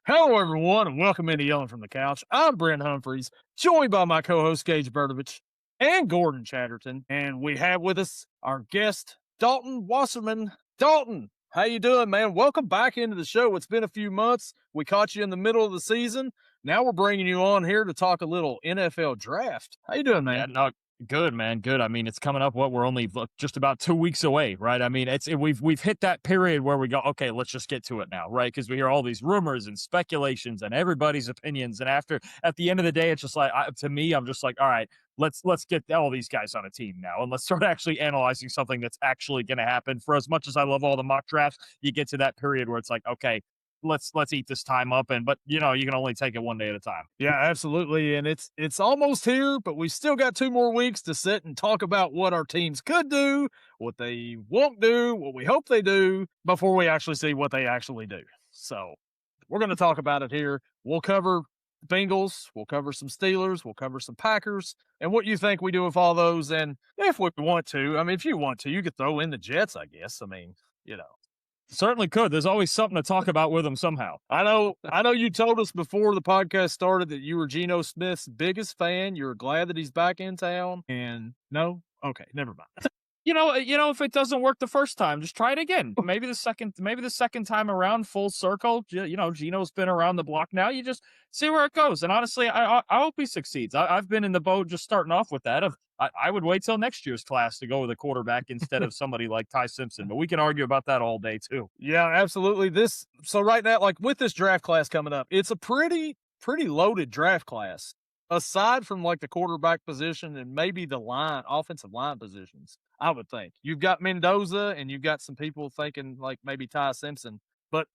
Hello, everyone, and welcome into Yelling from the Couch. I'm Brent Humphries, joined by my co-host Gage Bertovich and Gordon Chatterton, and we have with us our guest Dalton Wasserman. Dalton, how you doing, man? Welcome back into the show. It's been a few months. We caught you in the middle of the season. Now we're bringing you on here to talk a little NFL draft. How you doing, man? Yeah, no, good, man. Good. I mean, it's coming up. We're only just about 2 weeks away, right? I mean, we've hit that period where we go, okay, let's just get to it now, right? Because we hear all these rumors and speculations and everybody's opinions, and at the end of the day, it's just like to me, I'm just like, all right, let's get all these guys on a team now, and let's start actually analyzing something that's actually going to happen. For as much as I love all the mock drafts, you get to that period where it's like, okay, let's eat this time up, but you can only take it one day at a time. Yeah, absolutely. And it's almost here, but we still got 2 more weeks to sit and talk about what our teams could do, what they won't do, what we hope they do before we actually see what they actually do. So we're going to talk about it here. We'll cover Bengals, we'll cover some Steelers, we'll cover some Packers, and what you think we do with all those. And if we want to, I mean, if you want to, you could throw in the Jets, I guess. I mean, Certainly could. There's always something to talk about with them somehow. I know you told us before the podcast started that you were Geno Smith's biggest fan. You're glad that he's back in town. And no? Okay, never mind. If it doesn't work the first time, just try it again. Maybe the second time around, full circle. Geno's been around the block now. You just see where it goes. And honestly, I hope he succeeds. I've been in the boat just starting off with that. I would wait till next year's class to go with a quarterback instead of somebody like Ty Simpson. But we can argue about that all day too. Yeah, absolutely. So right now, like with this draft class coming up, it's a pretty loaded draft class. Aside from like the quarterback position and maybe the offensive line positions, I would think. You've got Mendoza and you've got some people thinking like maybe Ty Simpson. But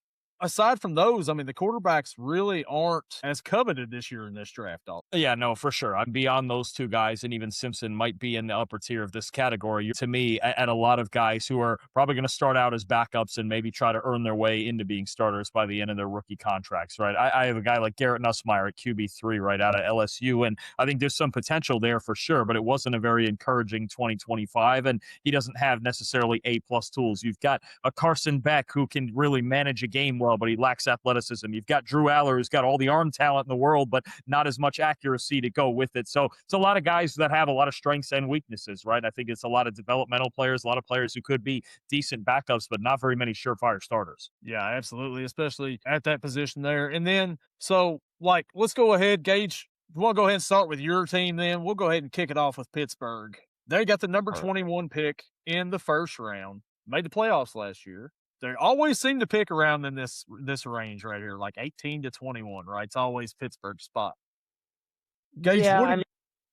aside from those, I mean, the quarterbacks really aren't as coveted this year in this draft. Yeah, no, for sure. I'm beyond those two guys, and even Simpson might be in the upper tier of this category. To me, and a lot of guys who are probably going to start out as backups and maybe try to earn their way into being starters by the end of their rookie contracts, right? I have a guy like Garrett Nussmeier at QB3 right out of LSU, and I think there's some potential there for sure, but it wasn't a very encouraging 2025, and he doesn't have necessarily A-plus tools. You've got a Carson Beck who can really manage a game well, but he lacks athleticism. You've got Drew Aller, who's got all the arm talent in the world, but not as much accuracy to go with it. So it's a lot of guys that have a lot of strengths and weaknesses, right? I think it's a lot of developmental players, a lot of players who could be decent backups, but not very many surefire starters. Yeah, absolutely, especially at that position there. And then, let's go ahead, Gage. We'll go ahead and start with your team then. We'll go ahead and kick it off with Pittsburgh. They got the number 21 pick in the first round, made the playoffs last year. They always seem to pick around in this range right here, like 18 to 21, right? It's always Pittsburgh's spot. Gage,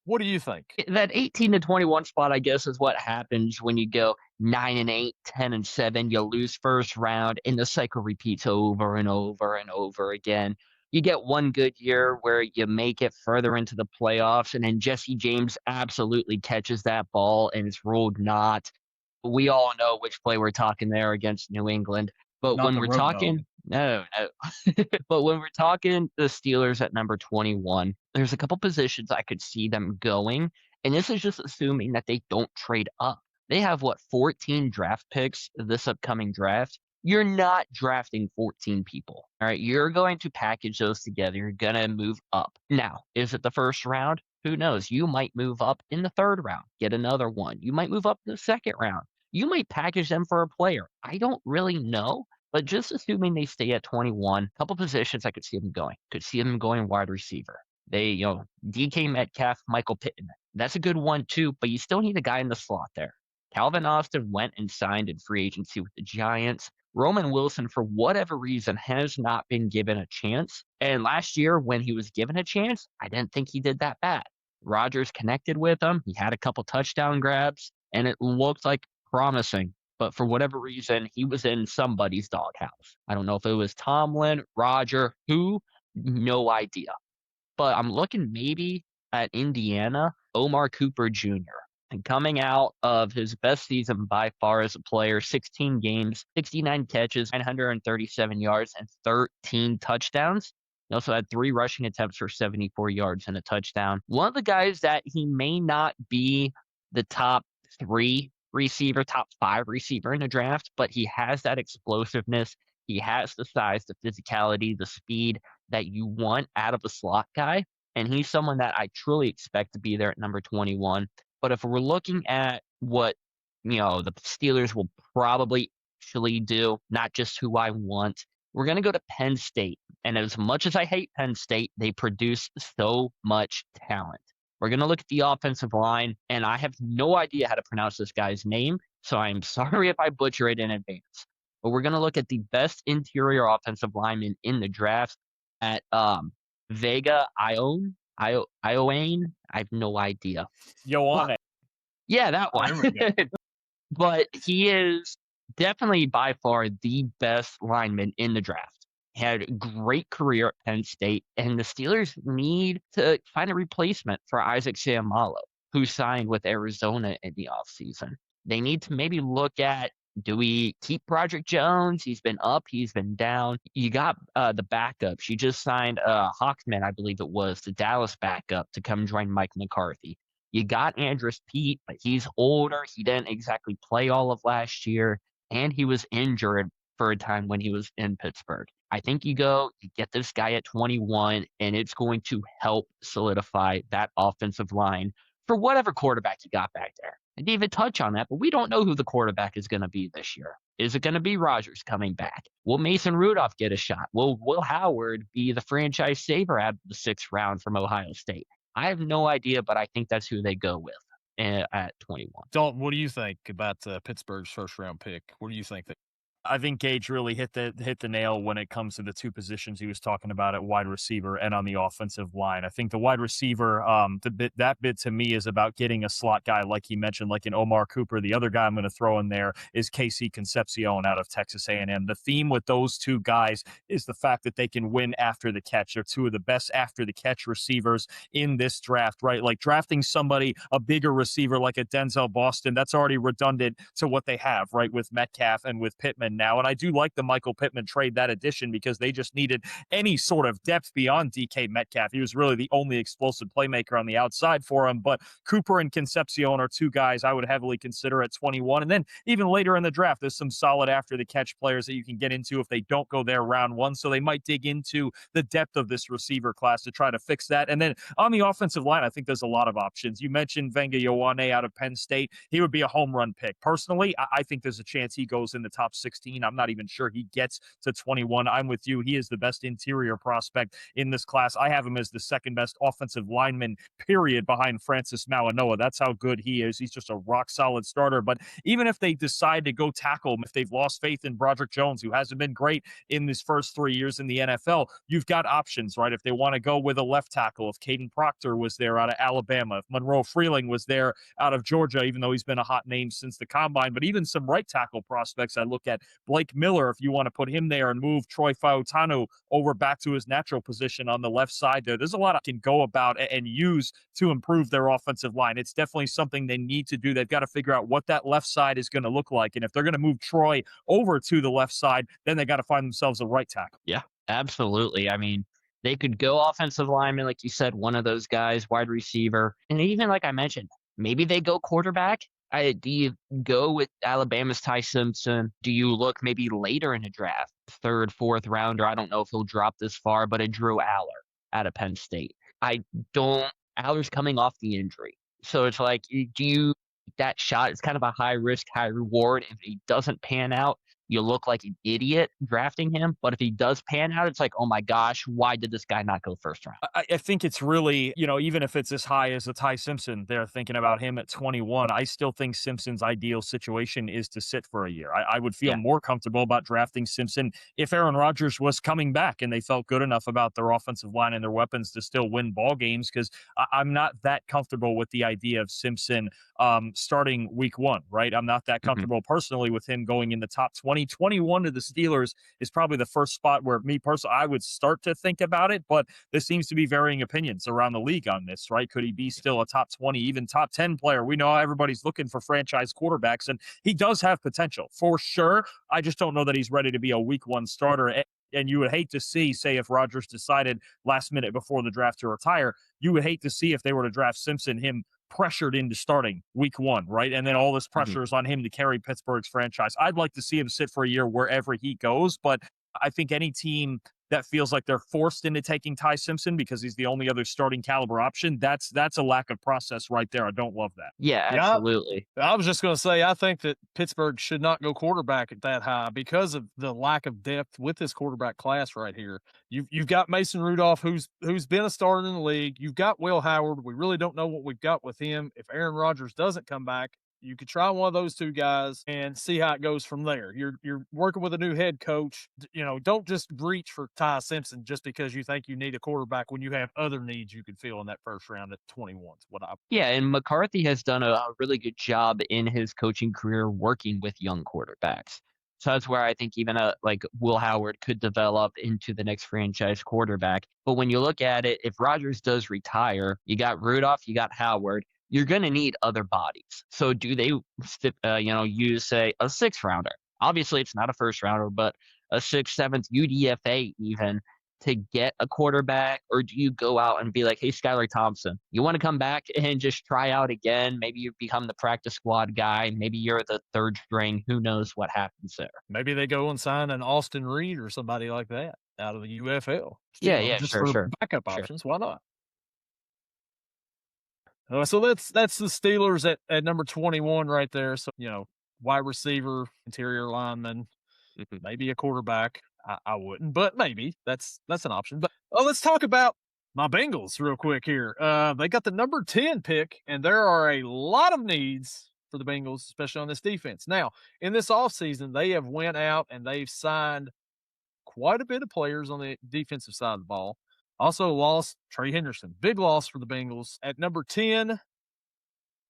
what do you think? That 18 to 21 spot, I guess, is what happens when you go 9-8, 10-7. You lose first round, and the cycle repeats over and over and over again. You get one good year where you make it further into the playoffs, and then Jesse James absolutely catches that ball and is ruled not. We all know which play we're talking there against New England. But when we're talking, no. But when we're talking the Steelers at number 21, there's a couple positions I could see them going. And this is just assuming that they don't trade up. They have, 14 draft picks this upcoming draft. You're not drafting 14 people. All right. You're going to package those together. You're going to move up. Now, is it the first round? Who knows? You might move up in the third round, get another one. You might move up in the second round. You might package them for a player. I don't really know, but just assuming they stay at 21, a couple positions I could see them going. Could see them going wide receiver. They, DK Metcalf, Michael Pittman. That's a good one too, but you still need a guy in the slot there. Calvin Austin went and signed in free agency with the Giants. Roman Wilson, for whatever reason, has not been given a chance. And last year, when he was given a chance, I didn't think he did that bad. Rodgers connected with him. He had a couple touchdown grabs, and it looked like promising. But for whatever reason, he was in somebody's doghouse. I don't know if it was Tomlin, Roger, who, no idea. But I'm looking maybe at Indiana, Omar Cooper Jr. And coming out of his best season by far as a player, 16 games, 69 catches, 937 yards, and 13 touchdowns. He also had 3 rushing attempts for 74 yards and a touchdown. One of the guys that he may not be the top 3 receiver, top 5 receiver in the draft, but he has that explosiveness. He has the size, the physicality, the speed that you want out of a slot guy. And he's someone that I truly expect to be there at number 21. But if we're looking at what, the Steelers will probably actually do, not just who I want, we're going to go to Penn State. And as much as I hate Penn State, they produce so much talent. We're going to look at the offensive line, and I have no idea how to pronounce this guy's name, so I'm sorry if I butcher it in advance. But we're going to look at the best interior offensive lineman in the draft at Vega Ioane. Ioane? I have no idea. Ioane. Yeah, that one. But he is definitely by far the best lineman in the draft. Had a great career at Penn State, and the Steelers need to find a replacement for Isaac Seumalo, who signed with Arizona in the offseason. They need to maybe look at, do we keep Broderick Jones? He's been up, he's been down. You got the backups. You just signed Hawkman, I believe it was, the Dallas backup to come join Mike McCarthy. You got Andrus Peat, but he's older. He didn't exactly play all of last year, and he was injured for a time when he was in Pittsburgh. I think you get this guy at 21, and it's going to help solidify that offensive line for whatever quarterback you got back there. I didn't even touch on that, but we don't know who the quarterback is going to be this year. Is it going to be Rodgers coming back? Will Mason Rudolph get a shot? Will Will Howard be the franchise saver at the 6th round from Ohio State? I have no idea, but I think that's who they go with at 21. Dalton, what do you think about Pittsburgh's first-round pick? What do you think? I think Gage really hit the nail when it comes to the two positions he was talking about at wide receiver and on the offensive line. I think the wide receiver, that bit to me is about getting a slot guy, like he mentioned, like an Omar Cooper. The other guy I'm going to throw in there is Casey Concepcion out of Texas A&M. The theme with those two guys is the fact that they can win after the catch. They're two of the best after the catch receivers in this draft, right? Like drafting somebody, a bigger receiver like a Denzel Boston, that's already redundant to what they have, right? With Metcalf and with Pittman now. And I do like the Michael Pittman trade, that addition, because they just needed any sort of depth beyond DK Metcalf. He was really the only explosive playmaker on the outside for him. But Cooper and Concepcion are two guys I would heavily consider at 21. And then even later in the draft, there's some solid after the catch players that you can get into if they don't go there round one. So they might dig into the depth of this receiver class to try to fix that. And then on the offensive line, I think there's a lot of options. You mentioned Olaivavega Ioane out of Penn State. He would be a home run pick. Personally, I think there's a chance he goes in the top 16. I'm not even sure he gets to 21. I'm with you. He is the best interior prospect in this class. I have him as the second best offensive lineman, period, behind Francis Mauanoa. That's how good he is. He's just a rock solid starter. But even if they decide to go tackle him, if they've lost faith in Broderick Jones, who hasn't been great in his first 3 years in the NFL, you've got options, right? If they want to go with a left tackle, if Caden Proctor was there out of Alabama, if Monroe Freeling was there out of Georgia, even though he's been a hot name since the combine, but even some right tackle prospects I look at, Blake Miller, if you want to put him there and move Troy Fautanu over back to his natural position on the left side there. There's a lot I can go about and use to improve their offensive line. It's definitely something they need to do. They've got to figure out what that left side is going to look like. And if they're going to move Troy over to the left side, then they got to find themselves a right tackle. Yeah, absolutely. I mean, they could go offensive lineman, like you said, one of those guys, wide receiver. And even like I mentioned, maybe they go quarterback. Do you go with Alabama's Ty Simpson? Do you look maybe later in the draft, 3rd, 4th rounder? I don't know if he'll drop this far, but a Drew Aller out of Penn State. Aller's coming off the injury. So it's like, do you that shot? It's kind of a high risk, high reward. If he doesn't pan out, you look like an idiot drafting him. But if he does pan out, it's like, oh my gosh, why did this guy not go first round? I think it's really, even if it's as high as a Ty Simpson, they're thinking about him at 21. I still think Simpson's ideal situation is to sit for a year. I would feel more comfortable about drafting Simpson if Aaron Rodgers was coming back and they felt good enough about their offensive line and their weapons to still win ball games, because I'm not that comfortable with the idea of Simpson starting week 1, right? I'm not that comfortable personally with him going in the top 20. 21 to the Steelers is probably the first spot where me personally, I would start to think about it, but there seems to be varying opinions around the league on this, right? Could he be still a top 20, even top 10 player? We know everybody's looking for franchise quarterbacks, and he does have potential for sure. I just don't know that he's ready to be a week 1 starter. And you would hate to see, say, if Rodgers decided last minute before the draft to retire, you would hate to see if they were to draft Simpson, him pressured into starting week 1, right? And then all this pressure is on him to carry Pittsburgh's franchise. I'd like to see him sit for a year wherever he goes, but I think any team that feels like they're forced into taking Ty Simpson because he's the only other starting caliber option, that's a lack of process right there. I don't love that. Yeah, Yeah, absolutely. I was just going to say, I think that Pittsburgh should not go quarterback at that high because of the lack of depth with this quarterback class right here. You've got Mason Rudolph, who's been a starter in the league. You've got Will Howard. We really don't know what we've got with him. If Aaron Rodgers doesn't come back, you could try one of those two guys and see how it goes from there. You're working with a new head coach. Don't just reach for Ty Simpson just because you think you need a quarterback when you have other needs you could fill in that first round at 21. Yeah, and McCarthy has done a really good job in his coaching career working with young quarterbacks. So that's where I think even like Will Howard could develop into the next franchise quarterback. But when you look at it, if Rodgers does retire, you got Rudolph, you got Howard, you're going to need other bodies. So do they, use, say, a sixth rounder? Obviously, it's not a first rounder, but a sixth, seventh UDFA even to get a quarterback? Or do you go out and be like, hey, Skylar Thompson, you want to come back and just try out again? Maybe you become the practice squad guy. Maybe you're the third string. Who knows what happens there? Maybe they go and sign an Austin Reed or somebody like that out of the UFL. Yeah, just sure, for sure. backup options. Why not? So that's the Steelers at number 21 right there. So, wide receiver, interior lineman, maybe a quarterback. I wouldn't, but maybe that's an option. But let's talk about my Bengals real quick here. They got the number 10 pick, and there are a lot of needs for the Bengals, especially on this defense. Now, in this offseason, they have went out and they've signed quite a bit of players on the defensive side of the ball. Also lost Trey Henderson. Big loss for the Bengals. At number 10,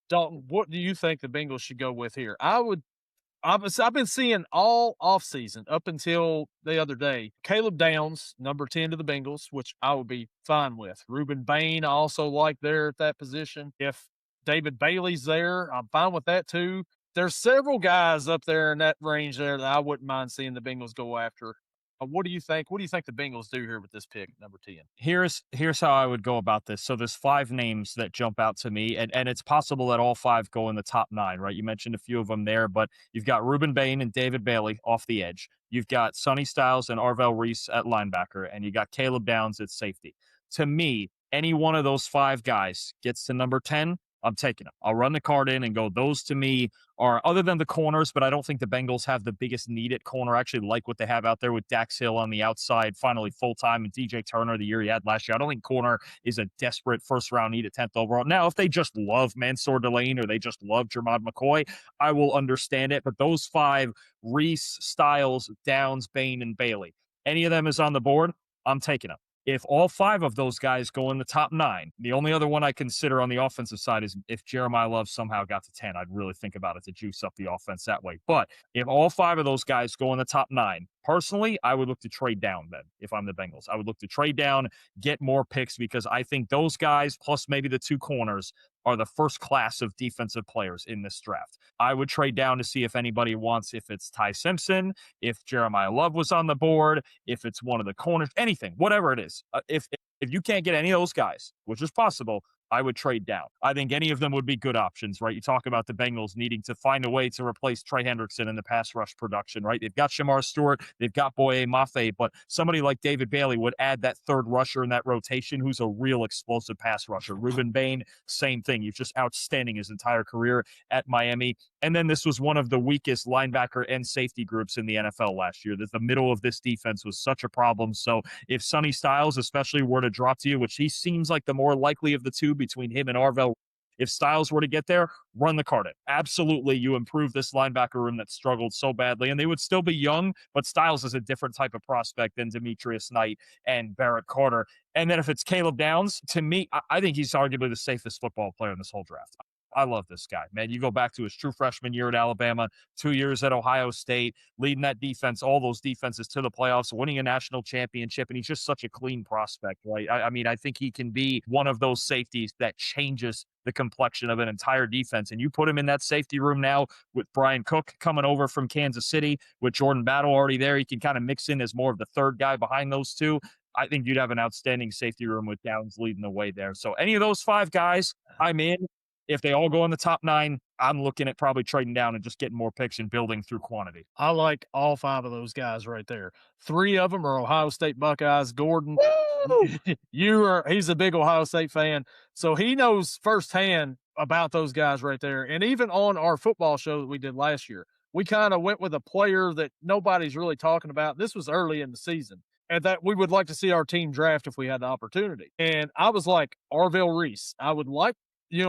Dalton, what do you think the Bengals should go with here? I've been seeing all offseason up until the other day, Caleb Downs, number 10 to the Bengals, which I would be fine with. Rueben Bain, I also like there at that position. If David Bailey's there, I'm fine with that too. There's several guys up there in that range there that I wouldn't mind seeing the Bengals go after. What do you think? What do you think the Bengals do here with this pick, number 10? Here's how I would go about this. So there's 5 names that jump out to me, and it's possible that all 5 go in the top 9, right? You mentioned a few of them there, but you've got Rueben Bain and David Bailey off the edge. You've got Sonny Styles and Arvell Reese at linebacker, and you got Caleb Downs at safety. To me, any one of those 5 guys gets to number 10, I'm taking them. I'll run the card in and go, those to me are, other than the corners, but I don't think the Bengals have the biggest need at corner. I actually like what they have out there with Dax Hill on the outside, finally full-time, and DJ Turner the year he had last year. I don't think corner is a desperate first-round need at 10th overall. Now, if they just love Mansour Delane or they just love Jermod McCoy, I will understand it. But those 5, Reese, Styles, Downs, Bain, and Bailey, any of them is on the board, I'm taking them. If all 5 of those guys go in the top 9, the only other one I consider on the offensive side is if Jeremiah Love somehow got to 10, I'd really think about it to juice up the offense that way. But if all 5 of those guys go in the top 9, personally, I would look to trade down then if I'm the Bengals. I would look to trade down, get more picks, because I think those guys, plus maybe the 2 corners, are the first class of defensive players in this draft. I would trade down to see if anybody wants, if it's Ty Simpson, if Jeremiah Love was on the board, if it's one of the corners, anything, whatever it is. If you can't get any of those guys, which is possible, I would trade down. I think any of them would be good options, right? You talk about the Bengals needing to find a way to replace Trey Hendrickson in the pass rush production, right? They've got Shamar Stewart, they've got Boye Mafe, but somebody like David Bailey would add that third rusher in that rotation who's a real explosive pass rusher. Rueben Bain, same thing. He's just outstanding his entire career at Miami. And then this was one of the weakest linebacker and safety groups in the NFL last year. The middle of this defense was such a problem. So if Sonny Styles especially were to drop to you, which he seems like the more likely of the two between him and Arvell, if Styles were to get there, run the card in. Absolutely, you improve this linebacker room that struggled so badly, and they would still be young, but Styles is a different type of prospect than Demetrius Knight and Barrett Carter. And then if it's Caleb Downs, to me, I think he's arguably the safest football player in this whole draft. I love this guy, man. You go back to his true freshman year at Alabama, 2 years at Ohio State, leading that defense, all those defenses to the playoffs, winning a national championship, and he's just such a clean prospect, right? I mean, I think he can be one of those safeties that changes the complexion of an entire defense. And you put him in that safety room now with Brian Cook coming over from Kansas City, with Jordan Battle already there. He can kind of mix in as more of the third guy behind those two. I think you'd have an outstanding safety room with Downs leading the way there. So any of those 5 guys, I'm in. If they all go in the top 9, I'm looking at probably trading down and just getting more picks and building through quantity. I like all 5 of those guys right there. 3 of them are Ohio State Buckeyes. Gordon, he's a big Ohio State fan, so he knows firsthand about those guys right there. And even on our football show that we did last year, we kind of went with a player that nobody's really talking about. This was early in the season, and that we would like to see our team draft if we had the opportunity. And I was like, Arvell Reese. I would like,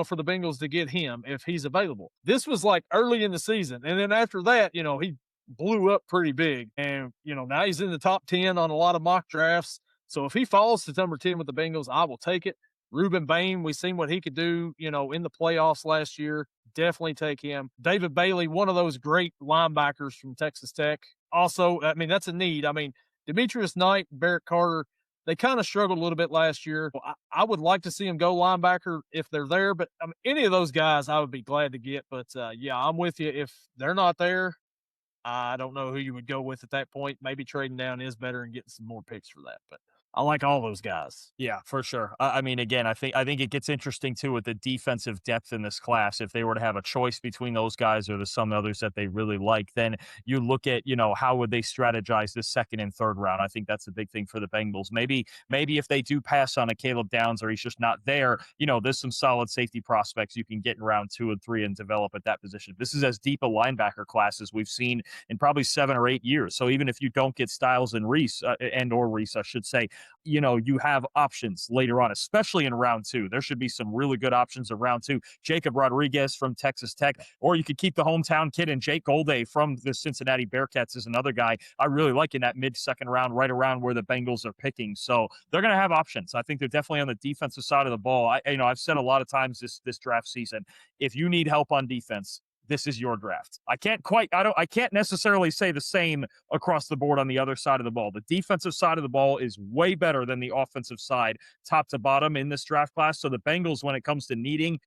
for the Bengals to get him if he's available. This was like early in the season. And then after that, he blew up pretty big. And, now he's in the top 10 on a lot of mock drafts. So if he falls to number 10 with the Bengals, I will take it. Rueben Bain, we've seen what he could do, in the playoffs last year. Definitely take him. David Bailey, one of those great linebackers from Texas Tech. Also, that's a need. Demetrius Knight, Barrett Carter, they kind of struggled a little bit last year. I would like to see them go linebacker if they're there, but any of those guys I would be glad to get. But, I'm with you. If they're not there, I don't know who you would go with at that point. Maybe trading down is better and getting some more picks for that. But I like all those guys. Yeah, for sure. Again, I think it gets interesting too with the defensive depth in this class. If they were to have a choice between those guys or the some others that they really like, then you look at, how would they strategize the second and third round? I think that's a big thing for the Bengals. Maybe if they do pass on a Caleb Downs or he's just not there, there's some solid safety prospects you can get in round 2 and 3 and develop at that position. This is as deep a linebacker class as we've seen in probably 7 or 8 years. So even if you don't get Styles and Reese, I should say, you have options later on, especially in round 2. There should be some really good options in round 2. Jacob Rodriguez from Texas Tech, or you could keep the hometown kid, and Jake Golday from the Cincinnati Bearcats is another guy I really like in that mid-second round, right around where the Bengals are picking. So they're going to have options. I think they're definitely on the defensive side of the ball. I've said a lot of times this draft season, if you need help on defense, this is your draft. I can't necessarily say the same across the board on the other side of the ball. The defensive side of the ball is way better than the offensive side, top to bottom in this draft class. So the Bengals, when it comes to needing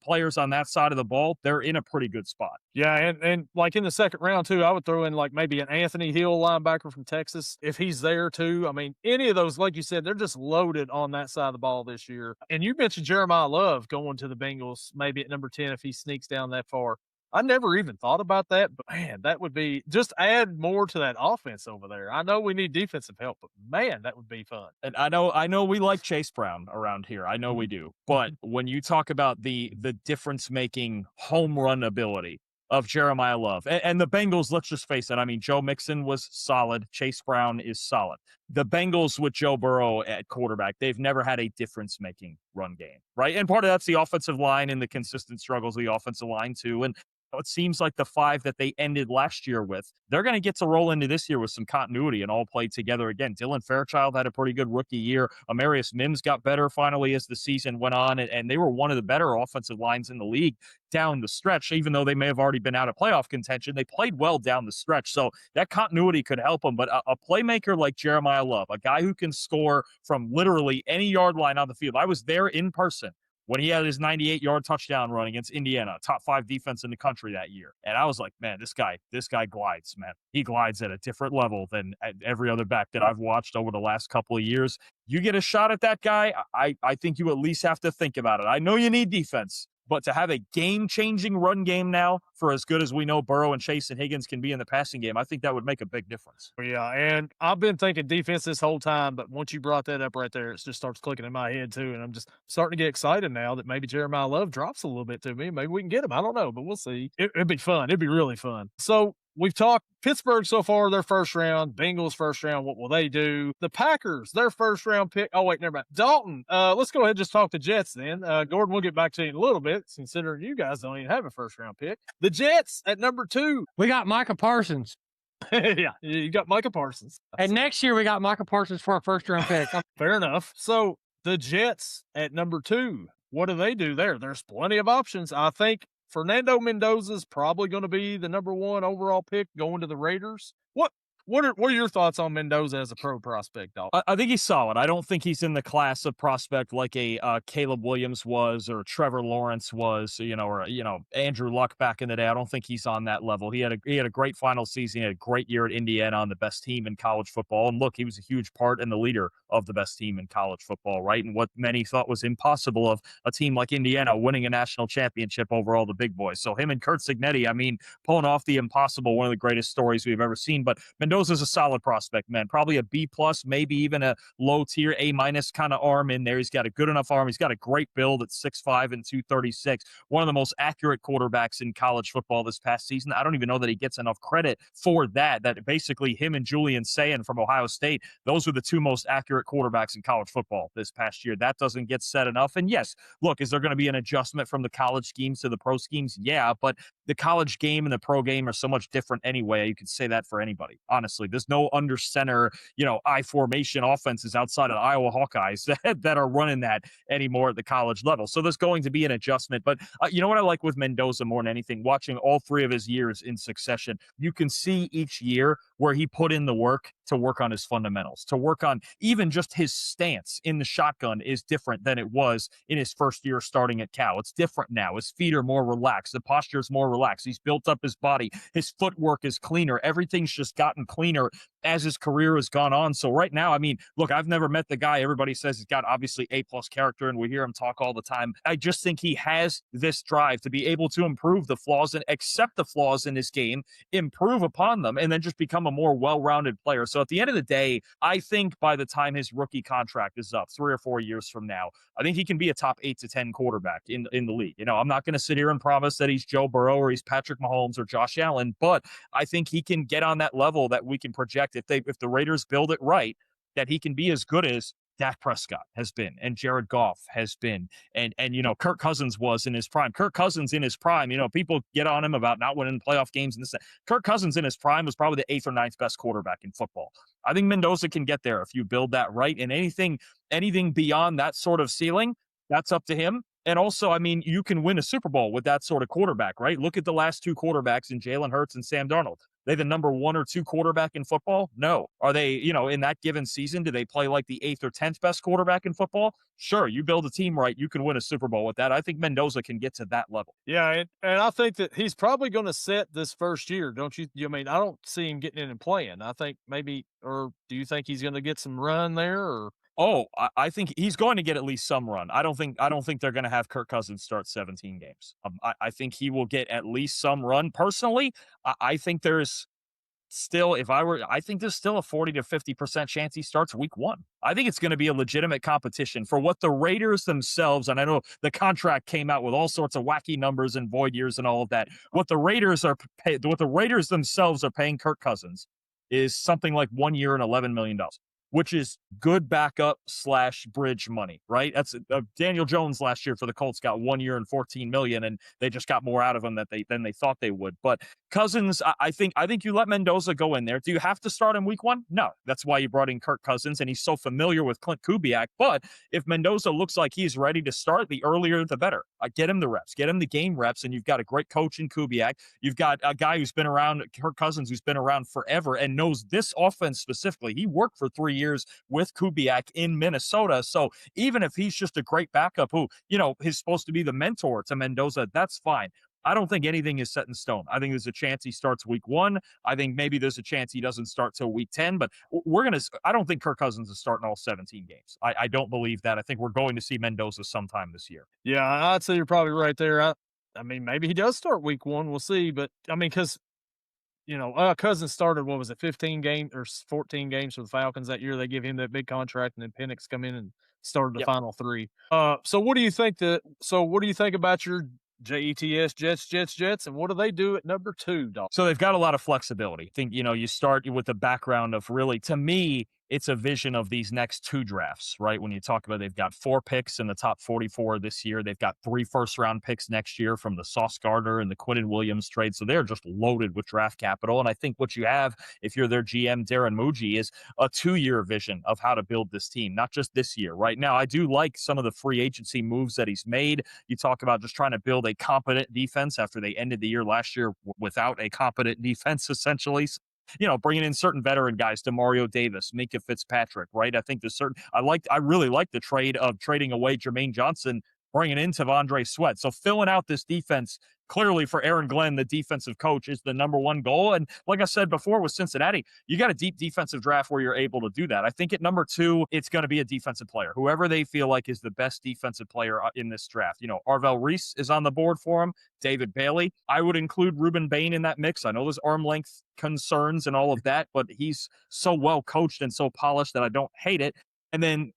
players on that side of the ball, they're in a pretty good spot. Yeah, and like in the second round too, I would throw in like maybe an Anthony Hill linebacker from Texas if he's there too. Any of those, like you said, they're just loaded on that side of the ball this year. And you mentioned Jeremiah Love going to the Bengals maybe at number 10 if he sneaks down that far. I never even thought about that, but man, that would be just add more to that offense over there. I know we need defensive help, but man, that would be fun. And I know we like Chase Brown around here. I know we do. But when you talk about the difference-making home run ability of Jeremiah Love and the Bengals, let's just face it. Joe Mixon was solid. Chase Brown is solid. The Bengals with Joe Burrow at quarterback, they've never had a difference-making run game, right? And part of that's the offensive line and the consistent struggles of the offensive line too. And it seems like the 5 that they ended last year with, they're going to get to roll into this year with some continuity and all play together again. Dylan Fairchild had a pretty good rookie year. Amarius Mims got better finally as the season went on, and they were one of the better offensive lines in the league down the stretch. Even though they may have already been out of playoff contention, they played well down the stretch. So that continuity could help them. But a playmaker like Jeremiah Love, a guy who can score from literally any yard line on the field. I was there in person when he had his 98-yard touchdown run against Indiana, top 5 defense in the country that year. And I was like, man, this guy glides, man. He glides at a different level than every other back that I've watched over the last couple of years. You get a shot at that guy, I think you at least have to think about it. I know you need defense, but to have a game-changing run game now, for as good as we know Burrow and Chase and Higgins can be in the passing game, I think that would make a big difference. Yeah, and I've been thinking defense this whole time, but once you brought that up right there, it just starts clicking in my head too, and I'm just starting to get excited now that maybe Jeremiah Love drops a little bit to me. Maybe we can get him. I don't know, but we'll see. It'd be fun. It'd be really fun. So we've talked Pittsburgh so far, their first round. Bengals first round, what will they do? The Packers, their first round pick. Oh, wait, never mind. Dalton, let's go ahead and just talk the Jets then. Gordon, we'll get back to you in a little bit, considering you guys don't even have a first round pick. The Jets at number 2. We got Micah Parsons. Yeah, you got Micah Parsons. And next year we got Micah Parsons for our first round pick. Fair enough. So the Jets at number 2, what do they do there? There's plenty of options. I think Fernando Mendoza's probably going to be the number 1 overall pick going to the Raiders. What are your thoughts on Mendoza as a pro prospect, Dalton? I think he's solid. I don't think he's in the class of prospect like a Caleb Williams was or Trevor Lawrence was, or Andrew Luck back in the day. I don't think he's on that level. He had a great final season. He had a great year at Indiana on the best team in college football. And look, he was a huge part and the leader of the best team in college football, right? And what many thought was impossible of a team like Indiana winning a national championship over all the big boys. So him and Curt Cignetti, I mean, pulling off the impossible, one of the greatest stories we've ever seen. But Mendoza's a solid prospect, man. Probably a B plus, maybe even a low tier A minus kind of arm in there. He's got a good enough arm. He's got a great build at 6'5" and 236. One of the most accurate quarterbacks in college football this past season. I don't even know that he gets enough credit for that. That basically him and Julian Sayin from Ohio State, those were the two most accurate quarterbacks in college football this past year. That doesn't get said enough. And yes, look, is there going to be an adjustment from the college schemes to the pro schemes? Yeah, but the college game and the pro game are so much different anyway. You could say that for anybody. Honestly, there's no under center, I formation offenses outside of the Iowa Hawkeyes that are running that anymore at the college level. So there's going to be an adjustment. But you know what I like with Mendoza more than anything? Watching all three of his years in succession, you can see each year where he put in the work to work on his fundamentals, to work on even just his stance in the shotgun is different than it was in his first year starting at Cal. It's different now. His feet are more relaxed. The posture is more relaxed. He's built up his body. His footwork is cleaner. Everything's just gotten cleaner as his career has gone on. So right now, I mean, look, I've never met the guy. Everybody says he's got obviously A+ character, and we hear him talk all the time. I just think he has this drive to be able to improve the flaws and accept the flaws in his game, improve upon them, and then just become a more well-rounded player. So at the end of the day, I think by the time his rookie contract is up 3 or 4 years from now, I think he can be a top 8 to 10 quarterback in the league. I'm not going to sit here and promise that he's Joe Burrow or he's Patrick Mahomes or Josh Allen, but I think he can get on that level that we can project if the Raiders build it right, that he can be as good as Dak Prescott has been and Jared Goff has been and Kirk Cousins was in his prime. Kirk Cousins in his prime, people get on him about not winning playoff games and this. Kirk Cousins in his prime was probably the 8th or 9th best quarterback in football. I think Mendoza can get there if you build that right, and anything beyond that sort of ceiling, that's up to him. And also, I mean, you can win a Super Bowl with that sort of quarterback, right? Look at the last two quarterbacks in Jalen Hurts and Sam Darnold. They the number 1 or 2 quarterback in football? No. Are they, in that given season, do they play like the 8th or 10th best quarterback in football? Sure, you build a team right, you can win a Super Bowl with that. I think Mendoza can get to that level. Yeah, and I think that he's probably going to set this first year, don't you? I mean, I don't see him getting in and playing. I think maybe, or do you think he's going to get some run there? Or Oh, I think he's going to get at least some run. I don't think they're going to have Kirk Cousins start 17 games. I think he will get at least some run. Personally, I think there's still, I think there's still a 40 to 50% chance he starts week 1. I think it's going to be a legitimate competition for what the Raiders themselves, and I know the contract came out with all sorts of wacky numbers and void years and all of that. What the Raiders themselves are paying Kirk Cousins is something like 1 year and $11 million. Which is good backup / bridge money, right? That's Daniel Jones last year for the Colts got 1 year and $14 million, and they just got more out of him than they thought they would. But Cousins, I think you let Mendoza go in there. Do you have to start in week 1? No. That's why you brought in Kirk Cousins, and he's so familiar with Clint Kubiak. But if Mendoza looks like he's ready to start, the earlier the better. Get him the reps, get him the game reps, and you've got a great coach in Kubiak. You've got a guy who's been around, Kirk Cousins, who's been around forever and knows this offense specifically. He worked for 3 years with Kubiak in Minnesota. So even if he's just a great backup who, is supposed to be the mentor to Mendoza, that's fine. I don't think anything is set in stone. I think there's a chance he starts week 1. I think maybe there's a chance he doesn't start till week 10, but I don't think Kirk Cousins is starting all 17 games. I don't believe that. I think we're going to see Mendoza sometime this year. Yeah, I'd say you're probably right there. I mean, maybe he does start week 1. We'll see. But I mean, because Cousins started, 15 games or 14 games for the Falcons that year. They give him that big contract, and then Penix come in and started the final 3. So what do you think about your Jets, Jets, and what do they do at number 2, Dog? So they've got a lot of flexibility. I think, you start with the background of really, to me, it's a vision of these next 2 drafts, right? When you talk about they've got 4 picks in the top 44 this year. They've got 3 first-round picks next year from the Sauce Gardner and the Quinnen Williams trade. So they're just loaded with draft capital. And I think what you have, if you're their GM, Darren Muji, is a 2-year vision of how to build this team, not just this year. Right now, I do like some of the free agency moves that he's made. You talk about just trying to build a competent defense after they ended the year last year without a competent defense, essentially. bringing in certain veteran guys, DeMario Davis, Minka Fitzpatrick, right? I think I really like the trade of trading away Jermaine Johnson, bringing in Tavondre Sweat. So filling out this defense, clearly for Aaron Glenn, the defensive coach, is the number one goal. And like I said before with Cincinnati, you got a deep defensive draft where you're able to do that. I think at number 2, it's going to be a defensive player, whoever they feel like is the best defensive player in this draft. Arvell Reese is on the board for him. David Bailey. I would include Rueben Bain in that mix. I know there's arm length concerns and all of that, but he's so well coached and so polished that I don't hate it. And then,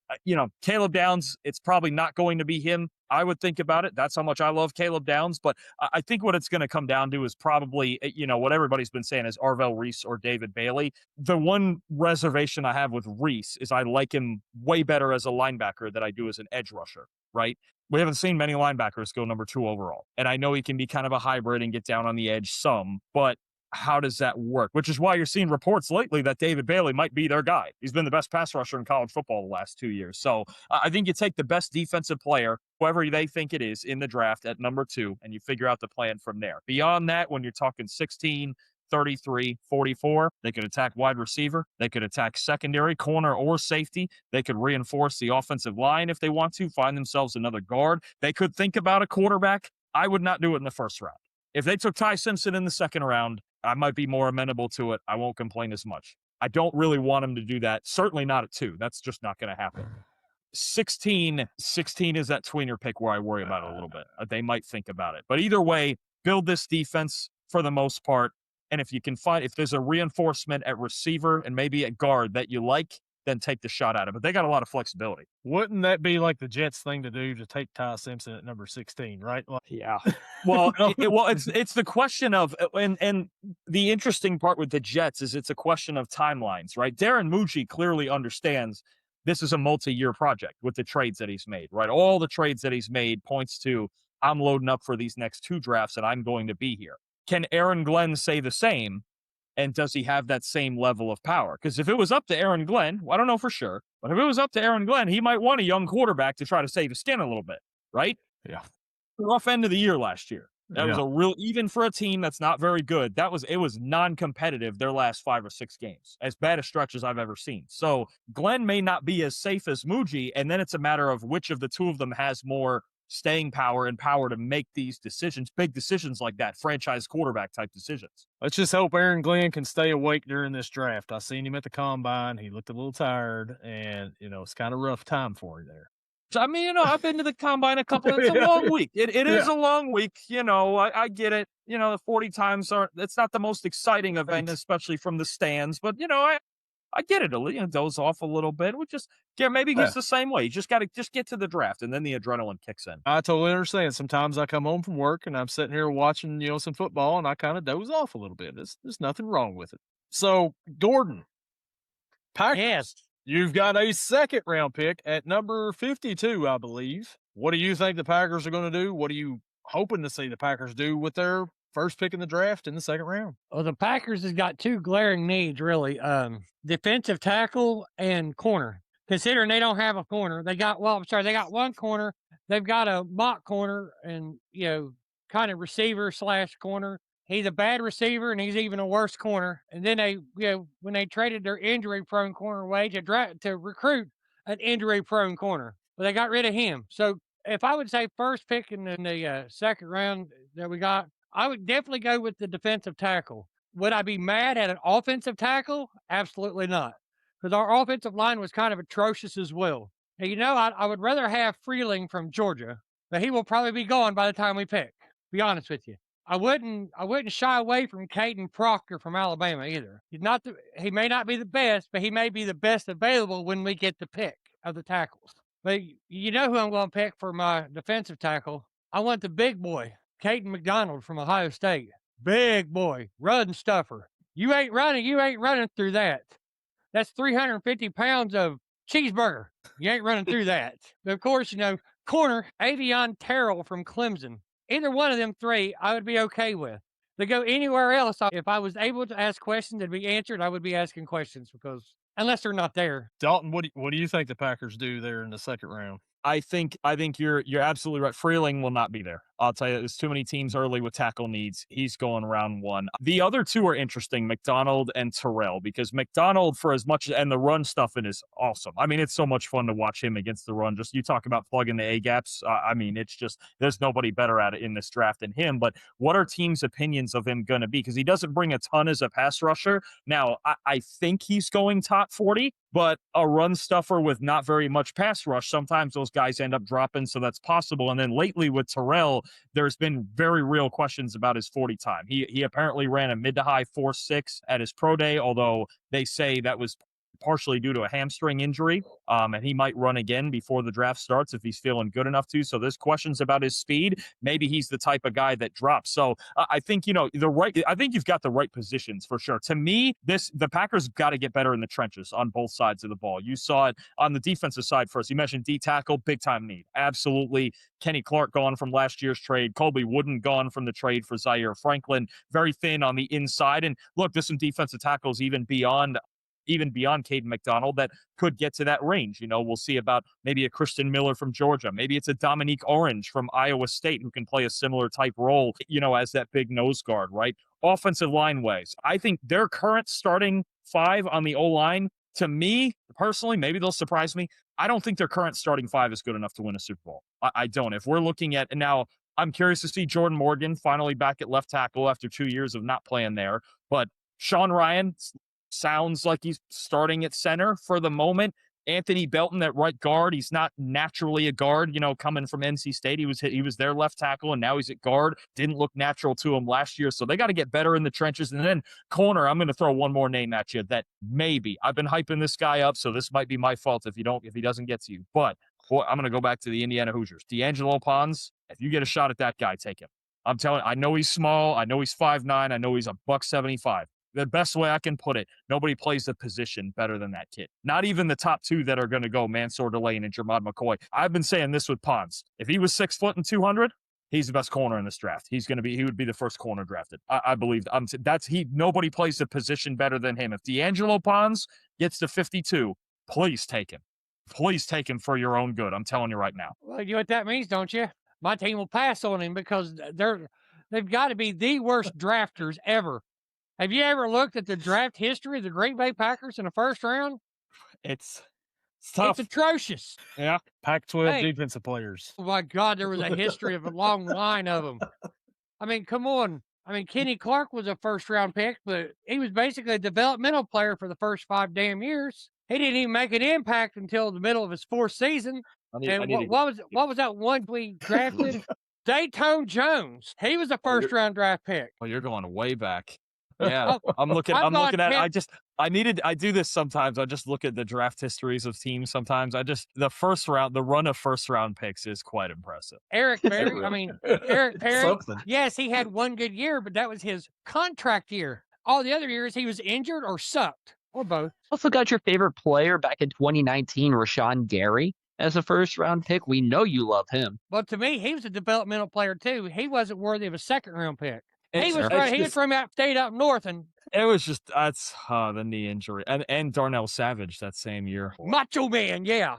Caleb Downs, it's probably not going to be him. I would think about it. That's how much I love Caleb Downs. But I think what it's going to come down to is probably, what everybody's been saying is Arvell Reese or David Bailey. The one reservation I have with Reese is I like him way better as a linebacker than I do as an edge rusher, right? We haven't seen many linebackers go number 2 overall. And I know he can be kind of a hybrid and get down on the edge some, but how does that work? Which is why you're seeing reports lately that David Bailey might be their guy. He's been the best pass rusher in college football the last 2 years. So I think you take the best defensive player, whoever they think it is, in the draft at number 2, and you figure out the plan from there. Beyond that, when you're talking 16, 33, 44, they could attack wide receiver. They could attack secondary, corner, or safety. They could reinforce the offensive line if they want to, find themselves another guard. They could think about a quarterback. I would not do it in the first round. If they took Ty Simpson in the second round, I might be more amenable to it. I won't complain as much. I don't really want him to do that. Certainly not at 2. That's just not going to happen. 16 is that tweener pick where I worry about it a little bit. They might think about it. But either way, build this defense for the most part. And if there's a reinforcement at receiver and maybe at guard that you like, then take the shot at it. But they got a lot of flexibility. Wouldn't that be like the Jets thing to do, to take Ty Simpson at number 16, right? Yeah. Well, it's the question of, and the interesting part with the Jets is it's a question of timelines, right? Darren Mucci clearly understands this is a multi-year project with the trades that he's made, right? All the trades that he's made points to, I'm loading up for these next 2 drafts and I'm going to be here. Can Aaron Glenn say the same? And does he have that same level of power? Because if it was up to Aaron Glenn, I don't know for sure, but if it was up to Aaron Glenn, he might want a young quarterback to try to save his skin a little bit, right? Yeah. Rough end of the year last year. That was a real, even for a team that's not very good, it was non-competitive their last 5 or 6 games, as bad a stretch as I've ever seen. So Glenn may not be as safe as Muji, and then it's a matter of which of the 2 of them has more staying power and power to make these decisions, big decisions like that, franchise quarterback type decisions. Let's just hope Aaron Glenn can stay awake during this draft. I seen him at the combine. He looked a little tired, and, it's kind of rough time for him there. So, I mean, I've been to the combine a couple. It's a long week. It is a long week. I get it. The 40 times it's not the most exciting event, especially from the stands. But I get it. Doze off a little bit. We just maybe he's the same way. You just got to get to the draft, and then the adrenaline kicks in. I totally understand. Sometimes I come home from work and I'm sitting here watching some football, and I kind of doze off a little bit. There's nothing wrong with it. So Gordon, Packers. Yes. You've got a second round pick at number 52, I believe. What do you think the Packers are going to do? What are you hoping to see the Packers do with their first pick in the draft in the second round? Well, the Packers has got 2 glaring needs, really. Defensive tackle and corner. Considering they don't have a corner, they got 1 corner. They've got a mock corner and, kind of receiver / corner. He's a bad receiver, and he's even a worse corner. And then they, when they traded their injury-prone corner away to recruit an injury-prone corner, well, they got rid of him. So if I would say first pick in the second round that we got, I would definitely go with the defensive tackle. Would I be mad at an offensive tackle? Absolutely not, because our offensive line was kind of atrocious as well. And, I would rather have Freeling from Georgia, but he will probably be gone by the time we pick. Be honest with you. I wouldn't shy away from Caden Proctor from Alabama either. He may not be the best, but he may be the best available when we get the pick of the tackles. But you know who I'm going to pick for my defensive tackle? I want the big boy, Kaden McDonald from Ohio State. Big boy, run stuffer. You ain't running through that. That's 350 pounds of cheeseburger. You ain't running through that. But of course, corner, Avion Terrell from Clemson. Either one of them 3, I would be okay with. To go anywhere else, if I was able to ask questions and be answered, I would be asking questions, because unless they're not there. Dalton, what do you think the Packers do there in the second round? I think you're absolutely right. Freeling will not be there. I'll tell you, there's too many teams early with tackle needs. He's going round 1. The other two are interesting, McDonald and Terrell, because McDonald, for as much, and the run stuff, it is awesome. I mean, it's so much fun to watch him against the run. Just you talk about plugging the A gaps. I mean, it's just, there's nobody better at it in this draft than him. But what are teams' opinions of him going to be? Because he doesn't bring a ton as a pass rusher. Now, I think he's going top 40, but a run stuffer with not very much pass rush, sometimes those guys end up dropping, so that's possible. And then lately with Terrell, there's been very real questions about his 40 time. He apparently ran a mid to high 4.6 at his pro day, although they say that was partially due to a hamstring injury, and he might run again before the draft starts if he's feeling good enough to. So there's questions about his speed. Maybe he's the type of guy that drops. So I think, I think you've got the right positions for sure. To me, the Packers got to get better in the trenches on both sides of the ball. You saw it on the defensive side first. You mentioned D tackle, big time need. Absolutely. Kenny Clark gone from last year's trade. Colby Wooden gone from the trade for Zaire Franklin. Very thin on the inside. And look, there's some defensive tackles even beyond Kaden McDonald that could get to that range. We'll see about maybe a Christian Miller from Georgia. Maybe it's a Dominique Orange from Iowa State who can play a similar type role, as that big nose guard, right? Offensive line ways. I think their current starting 5 on the O-line, to me, personally, maybe they'll surprise me. I don't think their current starting 5 is good enough to win a Super Bowl. I don't. If we're looking at, now, I'm curious to see Jordan Morgan finally back at left tackle after 2 years of not playing there. But Sean Ryan sounds like he's starting at center for the moment. Anthony Belton at right guard. He's not naturally a guard, coming from NC State. He was their left tackle, and now he's at guard. Didn't look natural to him last year, so they got to get better in the trenches. And then corner, I'm going to throw one more name at you that maybe I've been hyping this guy up, so this might be my fault if he doesn't get to you. But I'm going to go back to the Indiana Hoosiers. DeAngelo Pons. If you get a shot at that guy, take him. I'm telling you, I know he's small. I know he's 5'9". I know he's $175. The best way I can put it, nobody plays the position better than that kid. Not even the top 2 that are going to go, Mansour Delane and Jermod McCoy. I've been saying this with Pons. If he was 6 foot and 200, he's the best corner in this draft. He would be the first corner drafted. I believe nobody plays the position better than him. If DeAngelo Pons gets to 52, please take him. Please take him for your own good. I'm telling you right now. Well, you know what that means, don't you? My team will pass on him because they've got to be the worst drafters ever. Have you ever looked at the draft history of the Green Bay Packers in the first round? It's tough. It's atrocious. Yeah. Pac-12 defensive players. Oh, my God, there was a history of a long line of them. I mean, come on. I mean, Kenny Clark was a first-round pick, but he was basically a developmental player for the first 5 damn years. He didn't even make an impact until the middle of his 4th season. What was that one we drafted? Dayton Jones. He was a first-round draft pick. Oh, you're going way back. Yeah, I'm looking at it. I do this sometimes. I just look at the draft histories of teams sometimes. The run of first round picks is quite impressive. Eric Perry. Yes, he had one good year, but that was his contract year. All the other years he was injured or sucked, or both. Also got your favorite player back in 2019, Rashawn Gary, as a first round pick. We know you love him. But to me, he was a developmental player too. He wasn't worthy of a second round pick. He was from state up north, and it was just the knee injury and Darnell Savage that same year. Macho Man, yeah.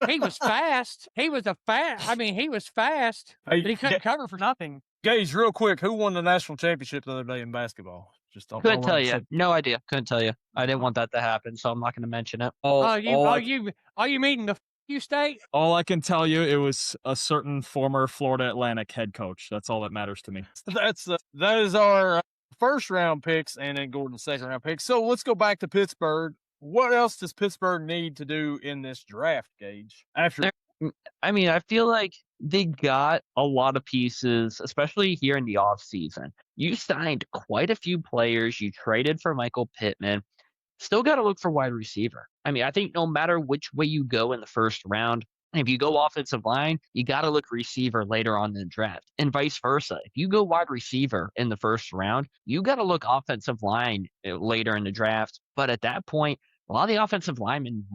He was fast. He was fast. Hey, but he couldn't cover for nothing. Gage, real quick, who won the national championship the other day in basketball? Couldn't tell you. No idea. Couldn't tell you. I didn't want that to happen, so I'm not going to mention it. Are you meeting the state? All I can tell you, it was a certain former Florida Atlantic head coach. That's all that matters to me. That is our first round picks, and then Gordon's second round picks. So let's go back to Pittsburgh. What else does Pittsburgh need to do in this draft, Gage? I feel like they got a lot of pieces, especially here in the offseason. You signed quite a few players. You traded for Michael Pittman. Still got to look for wide receiver. I think no matter which way you go in the first round, if you go offensive line, you got to look receiver later on in the draft, and vice versa. If you go wide receiver in the first round, you got to look offensive line later in the draft. But at that point, a lot of the offensive linemen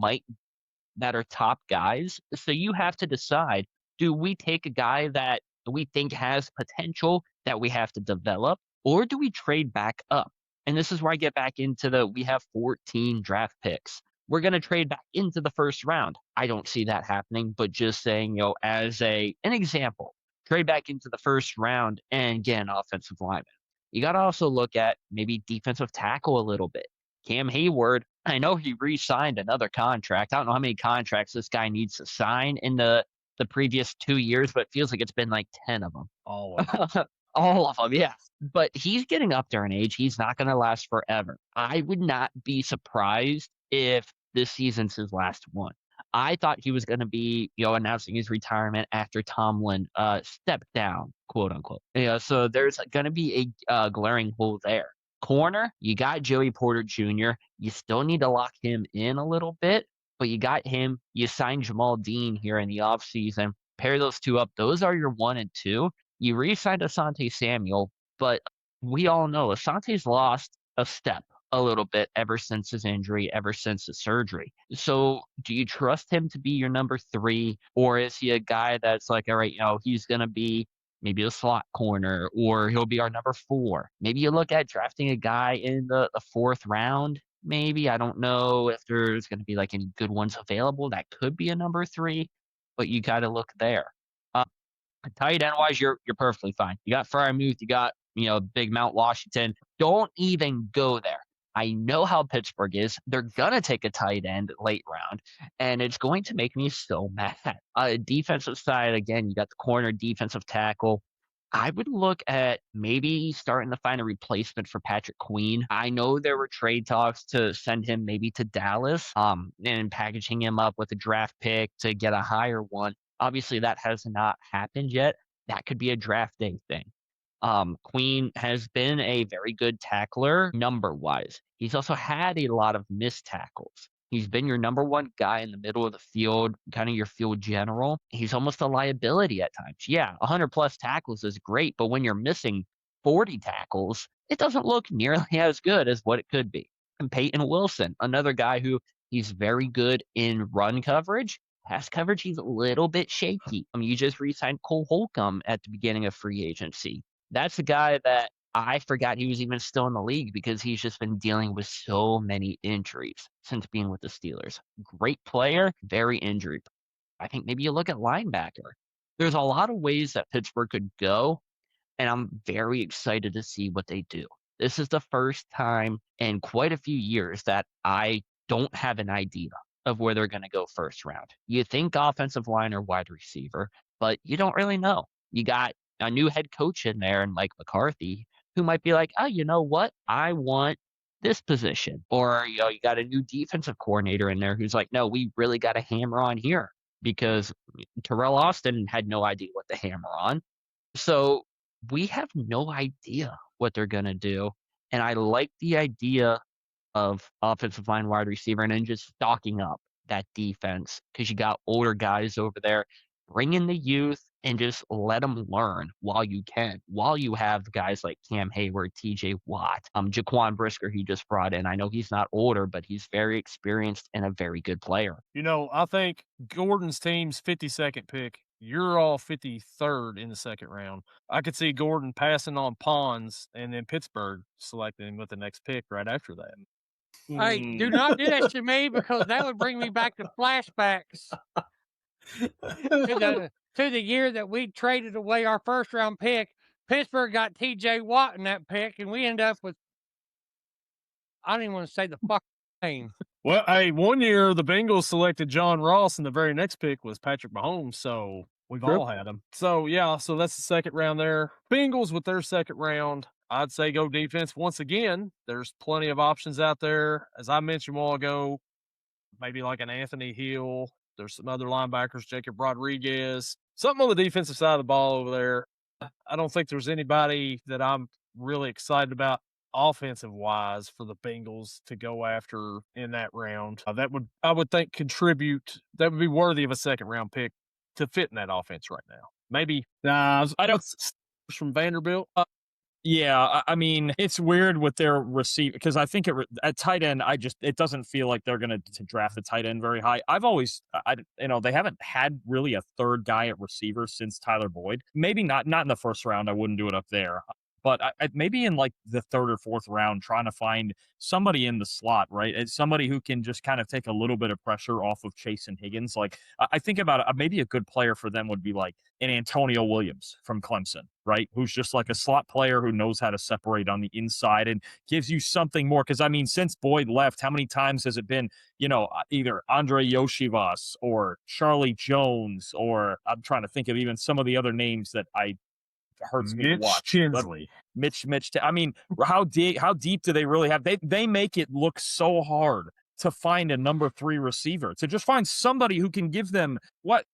that are top guys. So you have to decide, do we take a guy that we think has potential that we have to develop, or do we trade back up? And this is where I get back into we have 14 draft picks. we're going to trade back into the first round. I don't see that happening, but just saying, as an example, trade back into the first round and get an offensive lineman. You got to also look at maybe defensive tackle a little bit. Cam Hayward, I know he re-signed another contract. I don't know how many contracts this guy needs to sign in the previous 2 years, but it feels like it's been like 10 of them. All of them. All of them, yeah. But he's getting up there in age. He's not going to last forever. I would not be surprised if this season's his last one. I thought he was going to be, announcing his retirement after Tomlin stepped down, quote unquote. So there's going to be a glaring hole there. Corner, you got Joey Porter Jr. You still need to lock him in a little bit, but you got him. You signed Jamal Dean here in the offseason. Pair those two up. Those are your 1 and 2. You re-signed Asante Samuel, but we all know Asante's lost a step a little bit ever since his injury, ever since the surgery. So do you trust him to be your number 3, or is he a guy that's like, all right, he's going to be maybe a slot corner, or he'll be our number 4? Maybe you look at drafting a guy in the 4th round. Maybe, I don't know if there's going to be like any good ones available. That could be a number 3, but you got to look there. Tight end wise, you're perfectly fine. You got Freiermuth, you got Big Mount Washington. Don't even go there. I know how Pittsburgh is. They're gonna take a tight end late round, and it's going to make me so mad. Defensive side, again, you got the corner, defensive tackle. I would look at maybe starting to find a replacement for Patrick Queen. I know there were trade talks to send him maybe to Dallas, and packaging him up with a draft pick to get a higher one. Obviously, that has not happened yet. That could be a draft day thing. Queen has been a very good tackler number-wise. He's also had a lot of missed tackles. He's been your number 1 guy in the middle of the field, kind of your field general. He's almost a liability at times. Yeah, 100-plus tackles is great, but when you're missing 40 tackles, it doesn't look nearly as good as what it could be. And Peyton Wilson, another guy who he's very good in run coverage. Pass coverage, he's a little bit shaky. You just re-signed Cole Holcomb at the beginning of free agency. That's a guy that I forgot he was even still in the league because he's just been dealing with so many injuries since being with the Steelers. Great player, very injured. I think maybe you look at linebacker. There's a lot of ways that Pittsburgh could go, and I'm very excited to see what they do. This is the first time in quite a few years that I don't have an idea of where they're going to go first round. You think offensive line or wide receiver, but you don't really know. You got a new head coach in there and Mike McCarthy, who might be like, oh, you know what? I want this position. Or, you got a new defensive coordinator in there who's like, no, we really got to hammer on here because Terrell Austin had no idea what to hammer on. So we have no idea what they're going to do. And I like the idea of offensive line, wide receiver, and then just stocking up that defense because you got older guys over there. Bring in the youth and just let them learn while you can. While you have guys like Cam Hayward, TJ Watt, Jaquan Brisker, he just brought in. I know he's not older, but he's very experienced and a very good player. I think Gordon's team's 52nd pick. You're all 53rd in the 2nd round. I could see Gordon passing on Pons and then Pittsburgh selecting him with the next pick right after that. Hey, do not do that to me because that would bring me back to flashbacks to the year that we traded away our first round pick. Pittsburgh got TJ Watt in that pick, and we ended up with, I don't even want to say the fucking name. Well, hey, one year the Bengals selected John Ross, and the very next pick was Patrick Mahomes, so we've all had him. So, yeah, so that's the 2nd round there. Bengals with their 2nd round. I'd say go defense. Once again, there's plenty of options out there. As I mentioned a while ago, maybe like an Anthony Hill. There's some other linebackers, Jacob Rodriguez. Something on the defensive side of the ball over there. I don't think there's anybody that I'm really excited about offensive-wise for the Bengals to go after in that round. That would, I would think, contribute. That would be worthy of a 2nd-round pick to fit in that offense right now. Maybe I don't from Vanderbilt. Yeah, I mean, it's weird with their receiver because I think at tight end, it doesn't feel like they're going to draft a tight end very high. I've always, they haven't had really a 3rd guy at receiver since Tyler Boyd. Maybe not in the 1st round. I wouldn't do it up there. But maybe in like the third or fourth round, trying to find somebody in the slot, right? It's somebody who can just kind of take a little bit of pressure off of Chase and Higgins. Like I think about maybe a good player for them would be like an Antonio Williams from Clemson, right? Who's just like a slot player who knows how to separate on the inside and gives you something more. Because I mean, since Boyd left, how many times has it been, either Andre Yoshivas or Charlie Jones, or I'm trying to think of even some of the other names that hurts me to watch. Tinsley. Mitch. I mean, how deep do they really have? They make it look so hard to find a number 3 receiver, to just find somebody who can give them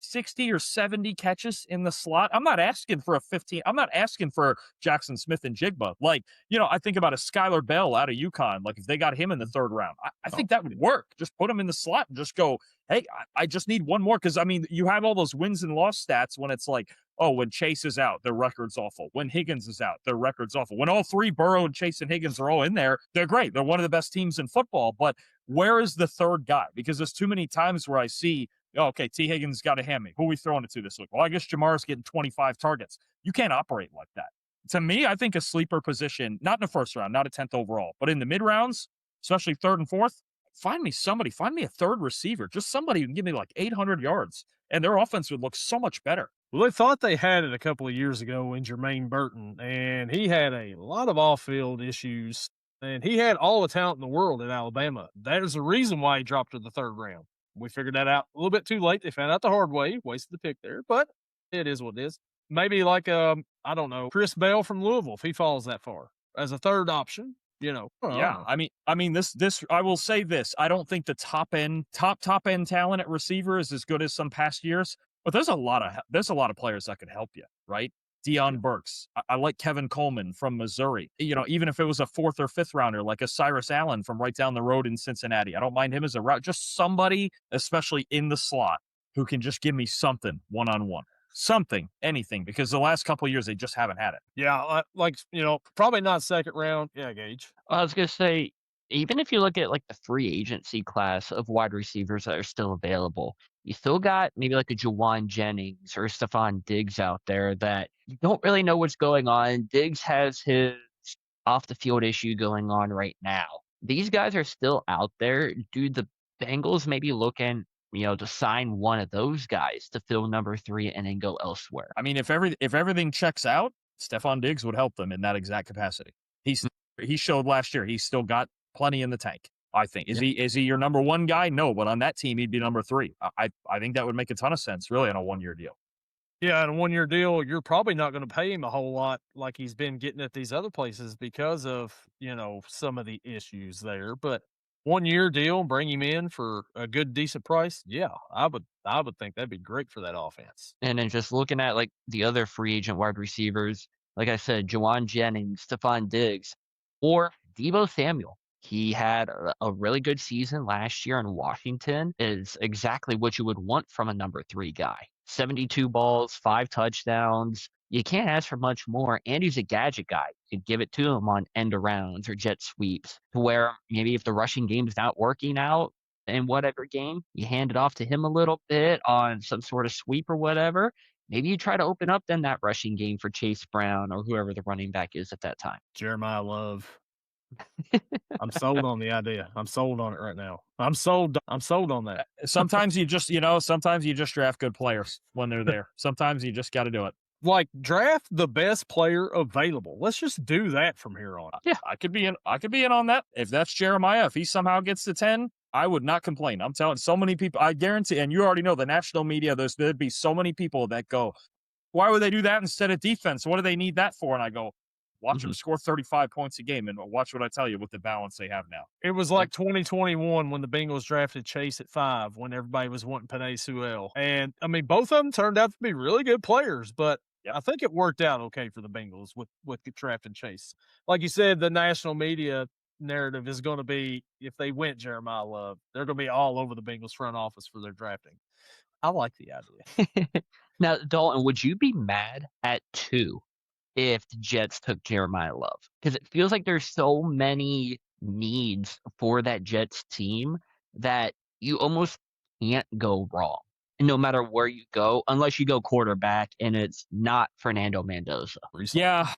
60 or 70 catches in the slot. I'm not asking for a 15. I'm not asking for Jackson Smith and Jigba. Like, I think about a Skylar Bell out of UConn. Like if they got him in the 3rd round, I think that would work. Just put him in the slot and just go, hey, I just need one more. Cause I mean, you have all those wins and loss stats when it's like, oh, when Chase is out, their record's awful. When Higgins is out, their record's awful. When all 3, Burrow and Chase and Higgins, are all in there, they're great. They're one of the best teams in football. But where is the 3rd guy? Because there's too many times where I see, okay, T. Higgins got a hammy. Who are we throwing it to this week? Well, I guess Jamar's getting 25 targets. You can't operate like that. To me, I think a sleeper position, not in the 1st round, not a 10th overall, but in the mid rounds, especially 3rd and 4th, find me a 3rd receiver, just somebody who can give me like 800 yards, and their offense would look so much better. Well, they thought they had it a couple of years ago in Jermaine Burton, and he had a lot of off-field issues, and he had all the talent in the world at Alabama. That is the reason why he dropped to the 3rd round. We figured that out a little bit too late. They found out the hard way, wasted the pick there, but it is what it is. Maybe like, I don't know, Chris Bell from Louisville, if he falls that far, as a 3rd option. Yeah. I mean, this. I will say this. I don't think the top end talent at receiver is as good as some past years, but there's a lot of players that could help you, right? Deion Burks. I like Kevin Coleman from Missouri. Even if it was a 4th or 5th rounder, like a Cyrus Allen from right down the road in Cincinnati, I don't mind him as a route. Just somebody, especially in the slot, who can just give me something one-on-one. Something, anything, because the last couple of years they just haven't had it. Yeah, probably not 2nd round. Yeah, Gage. I was gonna say, even if you look at like the free agency class of wide receivers that are still available, you still got maybe like a Juwan Jennings or Stephon Diggs out there that you don't really know what's going on. Diggs has his off the field issue going on right now. These guys are still out there. Do the Bengals maybe looking to sign one of those guys to fill number 3 and then go elsewhere? I mean, if everything checks out, Stephon Diggs would help them in that exact capacity. He showed last year he's still got plenty in the tank. I think is he your number 1 guy? No, but on that team he'd be number 3. I think that would make a ton of sense, really, on a 1-year deal. Yeah, on a 1-year deal, you're probably not going to pay him a whole lot like he's been getting at these other places because of some of the issues there, but 1-year deal, bring him in for a good, decent price. Yeah, I would think that'd be great for that offense. And then just looking at like the other free agent wide receivers, like I said, Juwan Jennings, Stephon Diggs, or Deebo Samuel. He had a really good season last year in Washington. Is exactly what you would want from a number 3 guy. 72 balls, 5 touchdowns. You can't ask for much more, and he's a gadget guy. You give it to him on end arounds or jet sweeps, to where maybe if the rushing game is not working out in whatever game, you hand it off to him a little bit on some sort of sweep or whatever. Maybe you try to open up then that rushing game for Chase Brown or whoever the running back is at that time. Jeremiah Love. I'm sold on the idea. I'm sold on it right now. I'm sold on that. Sometimes you just draft good players when they're there. Sometimes you just got to do it. Like, draft the best player available. Let's just do that from here on. Yeah, I could be in on that. If that's Jeremiah, if he somehow gets to 10, I would not complain. I'm telling so many people, I guarantee, and you already know the national media, there'd be so many people that go, why would they do that instead of defense? What do they need that for? And I go, watch them score 35 points a game, and watch what I tell you with the balance they have now. It was like 2021 when the Bengals drafted Chase at 5, when everybody was wanting Penei Sewell. And, I mean, both of them turned out to be really good players, but I think it worked out okay for the Bengals with drafting Chase. Like you said, the national media narrative is going to be, if they went Jeremiah Love, they're going to be all over the Bengals front office for their drafting. I like the idea. Now, Dalton, would you be mad at 2 if the Jets took Jeremiah Love? Because it feels like there's so many needs for that Jets team that you almost can't go wrong, no matter where you go, unless you go quarterback and it's not Fernando Mendoza. Yeah.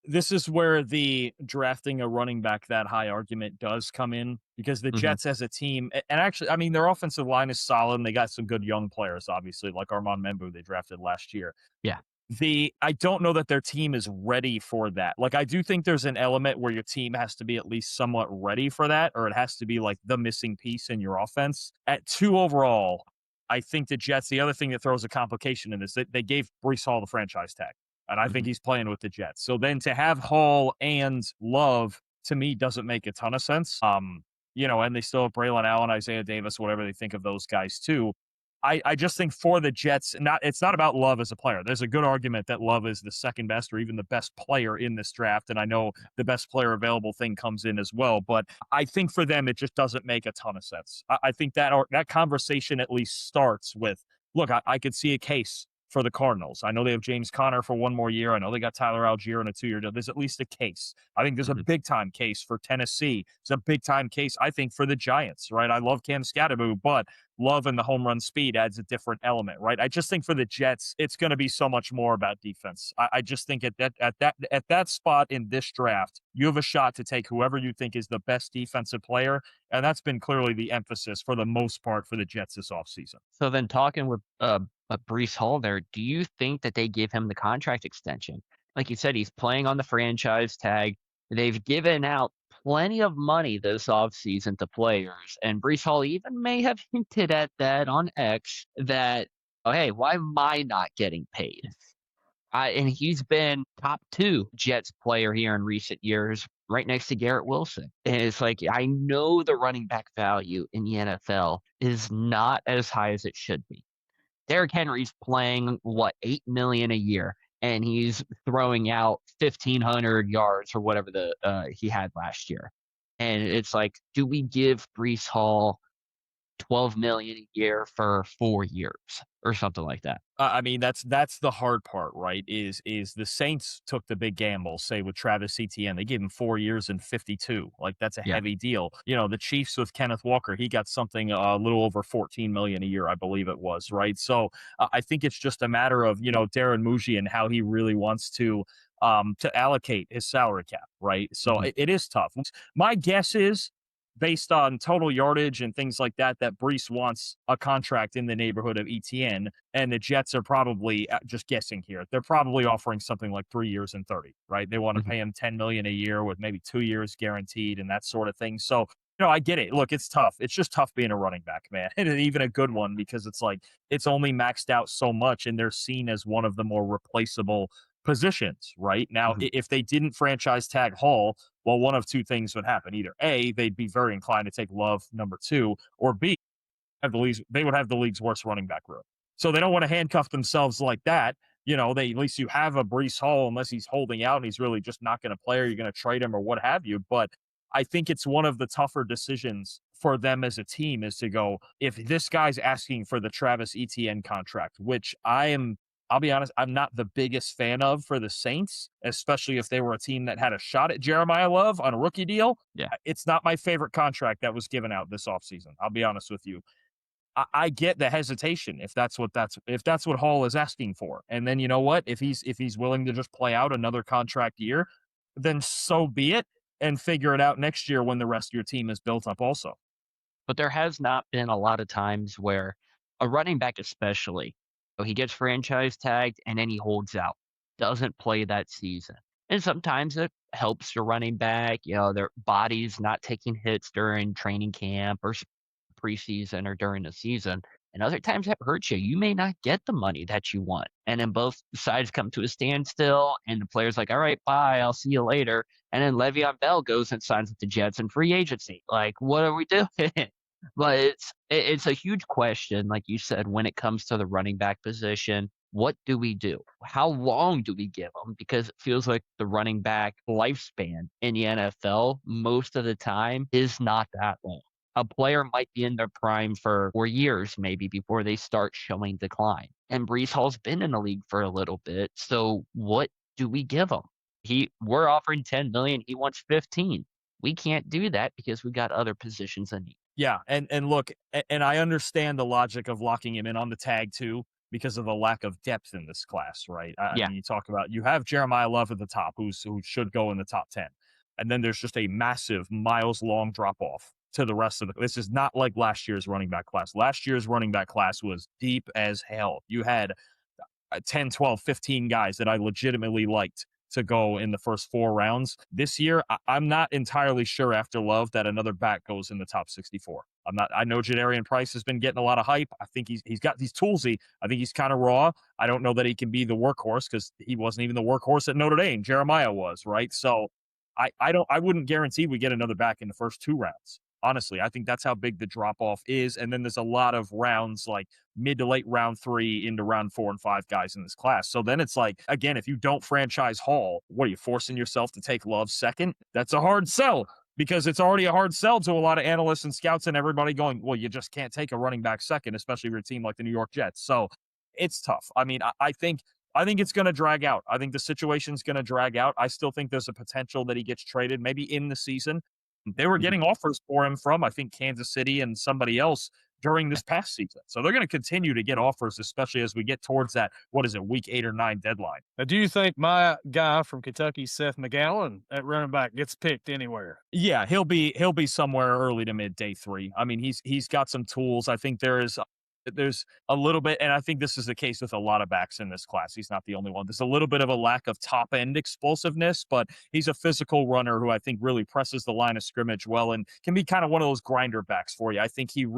this is where the drafting a running back that high argument does come in, because the Jets as a team, and actually, I mean, their offensive line is solid and they got some good young players, obviously, like Armand Membu they drafted last year. Yeah. I don't know that their team is ready for that. Like, I do think there's an element where your team has to be at least somewhat ready for that, or it has to be like the missing piece in your offense. At 2 overall, I think the Jets, the other thing that throws a complication in this, that they gave Breece Hall the franchise tag, and I think he's playing with the Jets. So then to have Hall and Love, to me, doesn't make a ton of sense. And they still have Braylon Allen, Isaiah Davis, whatever they think of those guys too. I just think for the Jets, it's not about Love as a player. There's a good argument that Love is the second best or even the best player in this draft. And I know the best player available thing comes in as well. But I think for them, it just doesn't make a ton of sense. I think that conversation at least starts with, look, I could see a case for the Cardinals. I know they have James Conner for 1 more year. I know they got Tyler Algier in a 2-year deal. There's at least a case. I think there's a big-time case for Tennessee. There's a big-time case, I think, for the Giants, right? I love Cam Scatterbo, but Love and the home run speed adds a different element, right? I just think for the Jets, it's going to be so much more about defense. I just think at that spot in this draft, you have a shot to take whoever you think is the best defensive player, and that's been clearly the emphasis for the most part for the Jets this offseason. So then talking with Breece Hall there, do you think that they give him the contract extension? Like you said, he's playing on the franchise tag. They've given out plenty of money this offseason to players, and Breece Hall even may have hinted at that on X that, oh, hey, why am I not getting paid? And he's been top 2 Jets player here in recent years, right next to Garrett Wilson. And it's like, I know the running back value in the NFL is not as high as it should be. Derrick Henry's playing, $8 million a year, and he's throwing out 1,500 yards or whatever he had last year. And it's like, do we give Breece Hall $12 million a year for 4 years or something like that? I mean, that's the hard part, right? Is the Saints took the big gamble, say with Travis Etienne. They gave him 4 years and 52. Like, that's a heavy deal. The Chiefs with Kenneth Walker, he got something a little over 14 million a year, I believe it was, right? So I think it's just a matter of Darren Muji and how he really wants to allocate his salary cap, right? So it is tough. My guess is, based on total yardage and things like that, that Breece wants a contract in the neighborhood of Etienne, and the Jets are probably, just guessing here, they're probably offering something like 3 years and 30, right? They want to pay him $10 million a year with maybe 2 years guaranteed and that sort of thing. So, I get it. Look, it's tough. It's just tough being a running back, man. And even a good one, because it's like, it's only maxed out so much, and they're seen as one of the more replaceable positions, right? Now, if they didn't franchise tag Hall, well, one of 2 things would happen. Either A, they'd be very inclined to take Love, number 2, or B, they would have the league's worst running back room. So they don't want to handcuff themselves like that. At least you have a Breece Hall, unless he's holding out and he's really just not going to play, or you're going to trade him or what have you. But I think it's one of the tougher decisions for them as a team, is to go, if this guy's asking for the Travis Etienne contract, which I'll be honest, I'm not the biggest fan of for the Saints, especially if they were a team that had a shot at Jeremiah Love on a rookie deal. Yeah. It's not my favorite contract that was given out this offseason. I'll be honest with you. I get the hesitation if that's what Hall is asking for. And then, you know what? If he's willing to just play out another contract year, then so be it, and figure it out next year when the rest of your team is built up also. But there has not been a lot of times where a running back, especially, he gets franchise tagged and then he holds out, doesn't play that season. And sometimes it helps your running back, their body's not taking hits during training camp or preseason or during the season. And other times that hurts you. You may not get the money that you want. And then both sides come to a standstill, and the player's like, all right, bye, I'll see you later. And then Le'Veon Bell goes and signs with the Jets in free agency. Like, what are we doing? But it's a huge question, like you said, when it comes to the running back position. What do we do? How long do we give them? Because it feels like the running back lifespan in the NFL most of the time is not that long. A player might be in their prime for 4 years maybe before they start showing decline. And Breece Hall's been in the league for a little bit. So what do we give him? We're offering $10 million. He wants 15. We can't do that because we got other positions in need. Yeah, and look, and I understand the logic of locking him in on the tag too, because of the lack of depth in this class, right? I Yeah. mean, you talk about, you have Jeremiah Love at the top, who should go in the top 10. And then there's just a massive miles long drop off to the rest of this is not like last year's running back class. Last year's running back class was deep as hell. You had 10, 12, 15 guys that I legitimately liked to go in the first 4 rounds. This year, I'm not entirely sure after Love that another back goes in the top 64. I know Jadarian Price has been getting a lot of hype. I think he's got these toolsy. I think he's kind of raw. I don't know that he can be the workhorse because he wasn't even the workhorse at Notre Dame. Jeremiah was, right? So I wouldn't guarantee we get another back in the first 2 rounds. Honestly, I think that's how big the drop off is. And then there's a lot of rounds like mid to late round 3 into round 4 and 5 guys in this class. So then it's like, again, if you don't franchise Hall, what are you forcing yourself to take Love second? That's a hard sell because it's already a hard sell to a lot of analysts and scouts and everybody going, well, you just can't take a running back second, especially if you're a team like the New York Jets. So it's tough. I mean, I think it's going to drag out. I think the situation's going to drag out. I still think there's a potential that he gets traded maybe in the season. They were getting offers for him from, I think, Kansas City and somebody else during this past season. So they're going to continue to get offers, especially as we get towards that, week 8 or 9 deadline. Now, do you think my guy from Kentucky, Seth McGowan, at running back gets picked anywhere? Yeah, he'll be somewhere early to mid day 3. I mean, he's got some tools. I think there's a little bit, and I think this is the case with a lot of backs in this class. He's not the only one. There's a little bit of a lack of top end explosiveness, but he's a physical runner who I think really presses the line of scrimmage well and can be kind of one of those grinder backs for you. I think he'd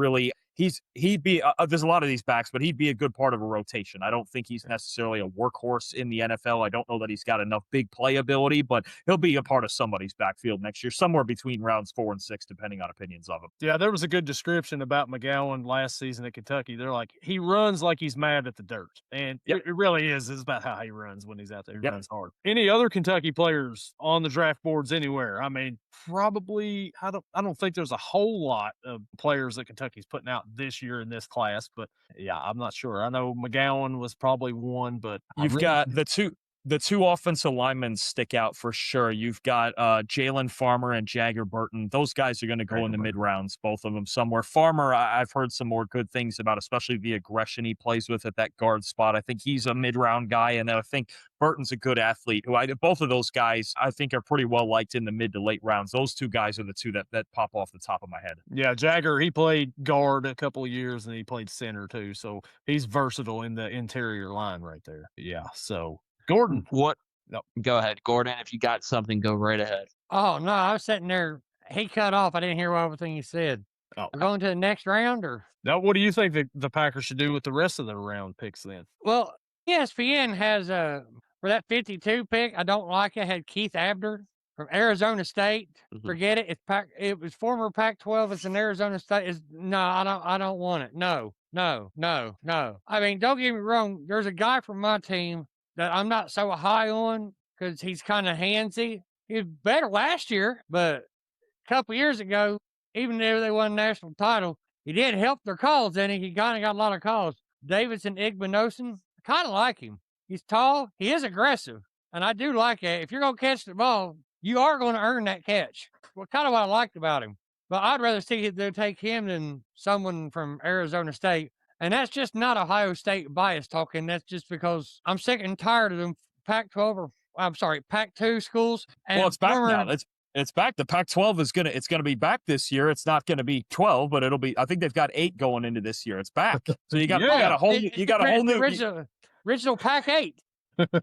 be there's a lot of these backs, but he'd be a good part of a rotation. I don't think he's necessarily a workhorse in the NFL. I don't know that he's got enough big playability, but he'll be a part of somebody's backfield next year, somewhere between rounds 4 and 6, depending on opinions of him. Yeah, there was a good description about McGowan last season at Kentucky. They're like, he runs like he's mad at the dirt. And it really is. It's about how he runs when he's out there. He runs hard. Any other Kentucky players on the draft boards anywhere? I mean, probably, I don't think there's a whole lot of players that Kentucky's putting out this year in this class, but yeah, I'm not sure. I know McGowan was probably one, but you've got the two offensive linemen stick out for sure. You've got Jalen Farmer and Jagger Burton. Those guys are going to go in the mid rounds, both of them somewhere. Farmer, I've heard some more good things about, especially the aggression he plays with at that guard spot. I think he's a mid round guy, and then I think Burton's a good athlete. Both of those guys I think are pretty well liked in the mid to late rounds. Those two guys are the two that pop off the top of my head. Yeah, Jagger, he played guard a couple of years and he played center too, so he's versatile in the interior line right there. Yeah, so Gordon. What? No, go ahead, Gordon. If you got something, go right ahead. Oh, no, I was sitting there. He cut off. I didn't hear everything he said. Oh. Going to the next round, or? Now, what do you think the Packers should do with the rest of their round picks then? Well, ESPN has for that 52 pick, I don't like it, had Keith Abner from Arizona State. Mm-hmm. Forget it. It was former Pac-12. It's an Arizona State. No, I don't want it. No. I mean, don't get me wrong. There's a guy from my team that I'm not so high on because he's kind of handsy. He was better last year, but a couple years ago, even though they won a national title, he did help their calls, and he kind of got a lot of calls. Davidson Igbinosun, I kind of like him. He's tall. He is aggressive, and I do like it. If you're going to catch the ball, you are going to earn that catch. Well, kind of what I liked about him. But I'd rather see them take him than someone from Arizona State. And that's just not Ohio State bias talking. That's just because I'm sick and tired of them Pac-2 schools. And well, it's back now. It's back. The Pac-12 it's gonna be back this year. It's not gonna be 12, but it'll be. I think they've got 8 going into this year. It's back. So you got a whole new original Pac-8.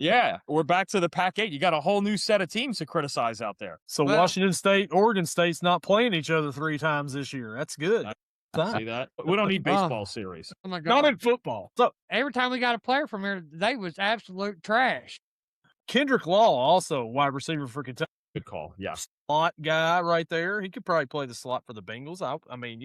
Yeah, we're back to the Pac-8. You got a whole new set of teams to criticize out there. So Washington State, Oregon State's not playing each other 3 times this year. That's good. See that? We don't need baseball series. Oh my God. Not in football. So every time we got a player from here, they was absolute trash. Kendrick Law, also wide receiver for Kentucky. Good call. Yeah. Slot guy right there. He could probably play the slot for the Bengals. I mean,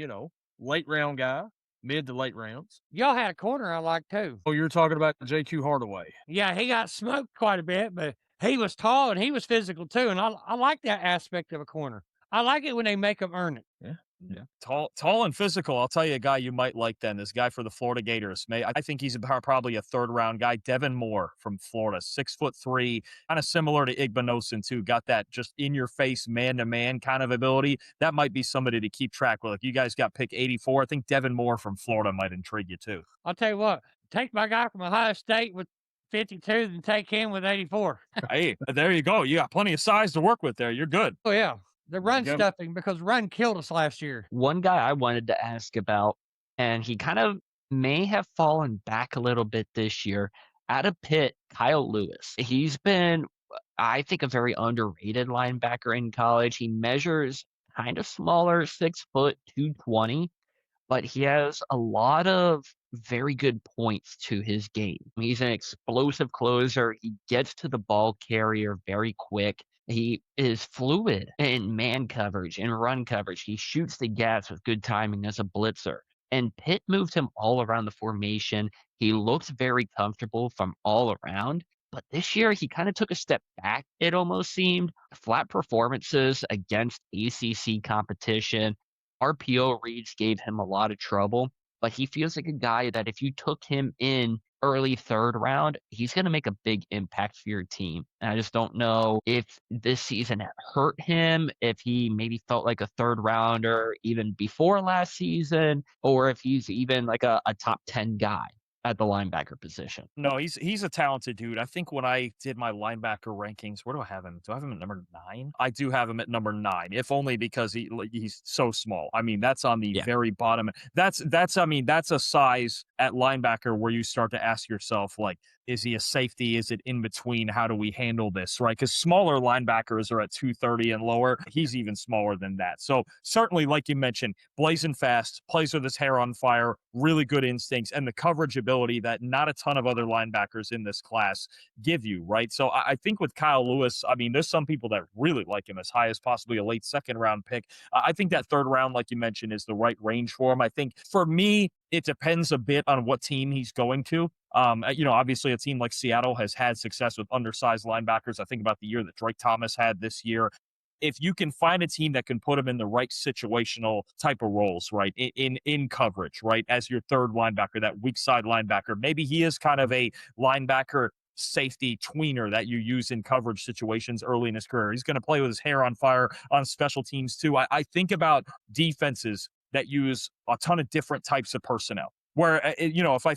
late round guy, mid to late rounds. Y'all had a corner I like too. Oh, you're talking about J.Q. Hardaway. Yeah, he got smoked quite a bit, but he was tall and he was physical too. And I like that aspect of a corner. I like it when they make them earn it. Yeah. Tall and physical. I'll tell you a guy you might like then. This guy for the Florida Gators. I think he's probably a 3rd round guy. Devin Moore from Florida, 6'3", kind of similar to Igbinosun too. Got that just in your face, man to man kind of ability. That might be somebody to keep track with. Like you guys got pick 84. I think Devin Moore from Florida might intrigue you too. I'll tell you what, take my guy from Ohio State with 52 than take him with 84. Hey, there you go. You got plenty of size to work with there. You're good. Oh, yeah. The run Yep. stuffing because run killed us last year. One guy I wanted to ask about, and he kind of may have fallen back a little bit this year. Out of Pitt, Kyle Lewis. He's been, I think, a very underrated linebacker in college. He measures kind of smaller, 6 foot, 220, but he has a lot of very good points to his game. He's an explosive closer. He gets to the ball carrier very quick. He is fluid in man coverage and run coverage. He shoots the gas with good timing as a blitzer. And Pitt moved him all around the formation. He looks very comfortable from all around. But this year, he kind of took a step back, it almost seemed. Flat performances against ACC competition. RPO reads gave him a lot of trouble, but he feels like a guy that if you took him in early third round, he's going to make a big impact for your team. And I just don't know if this season hurt him, if he maybe felt like a third rounder even before last season, or if he's even like a top 10 guy at the linebacker position. No, he's a talented dude. I think when I did my linebacker rankings, where do I have him? Do I have him at number 9? I do have him at number 9, if only because he's so small. I mean, that's on the very bottom. That's a size at linebacker where you start to ask yourself, like, is he a safety? Is it in between? How do we handle this, right? Because smaller linebackers are at 230 and lower. He's even smaller than that. So certainly, like you mentioned, blazing fast, plays with his hair on fire, really good instincts, and the coverage ability that not a ton of other linebackers in this class give you, right? So I think with Kyle Lewis, I mean, there's some people that really like him as high as possibly a late second-round pick. I think that third round, like you mentioned, is the right range for him. I think for me, it depends a bit on what team he's going to. Obviously a team like Seattle has had success with undersized linebackers. I think about the year that Drake Thomas had this year. If you can find a team that can put him in the right situational type of roles, right, in coverage, right, as your third linebacker, that weak side linebacker, maybe he is kind of a linebacker safety tweener that you use in coverage situations early in his career. He's going to play with his hair on fire on special teams too. I think about defenses that use a ton of different types of personnel. Where if I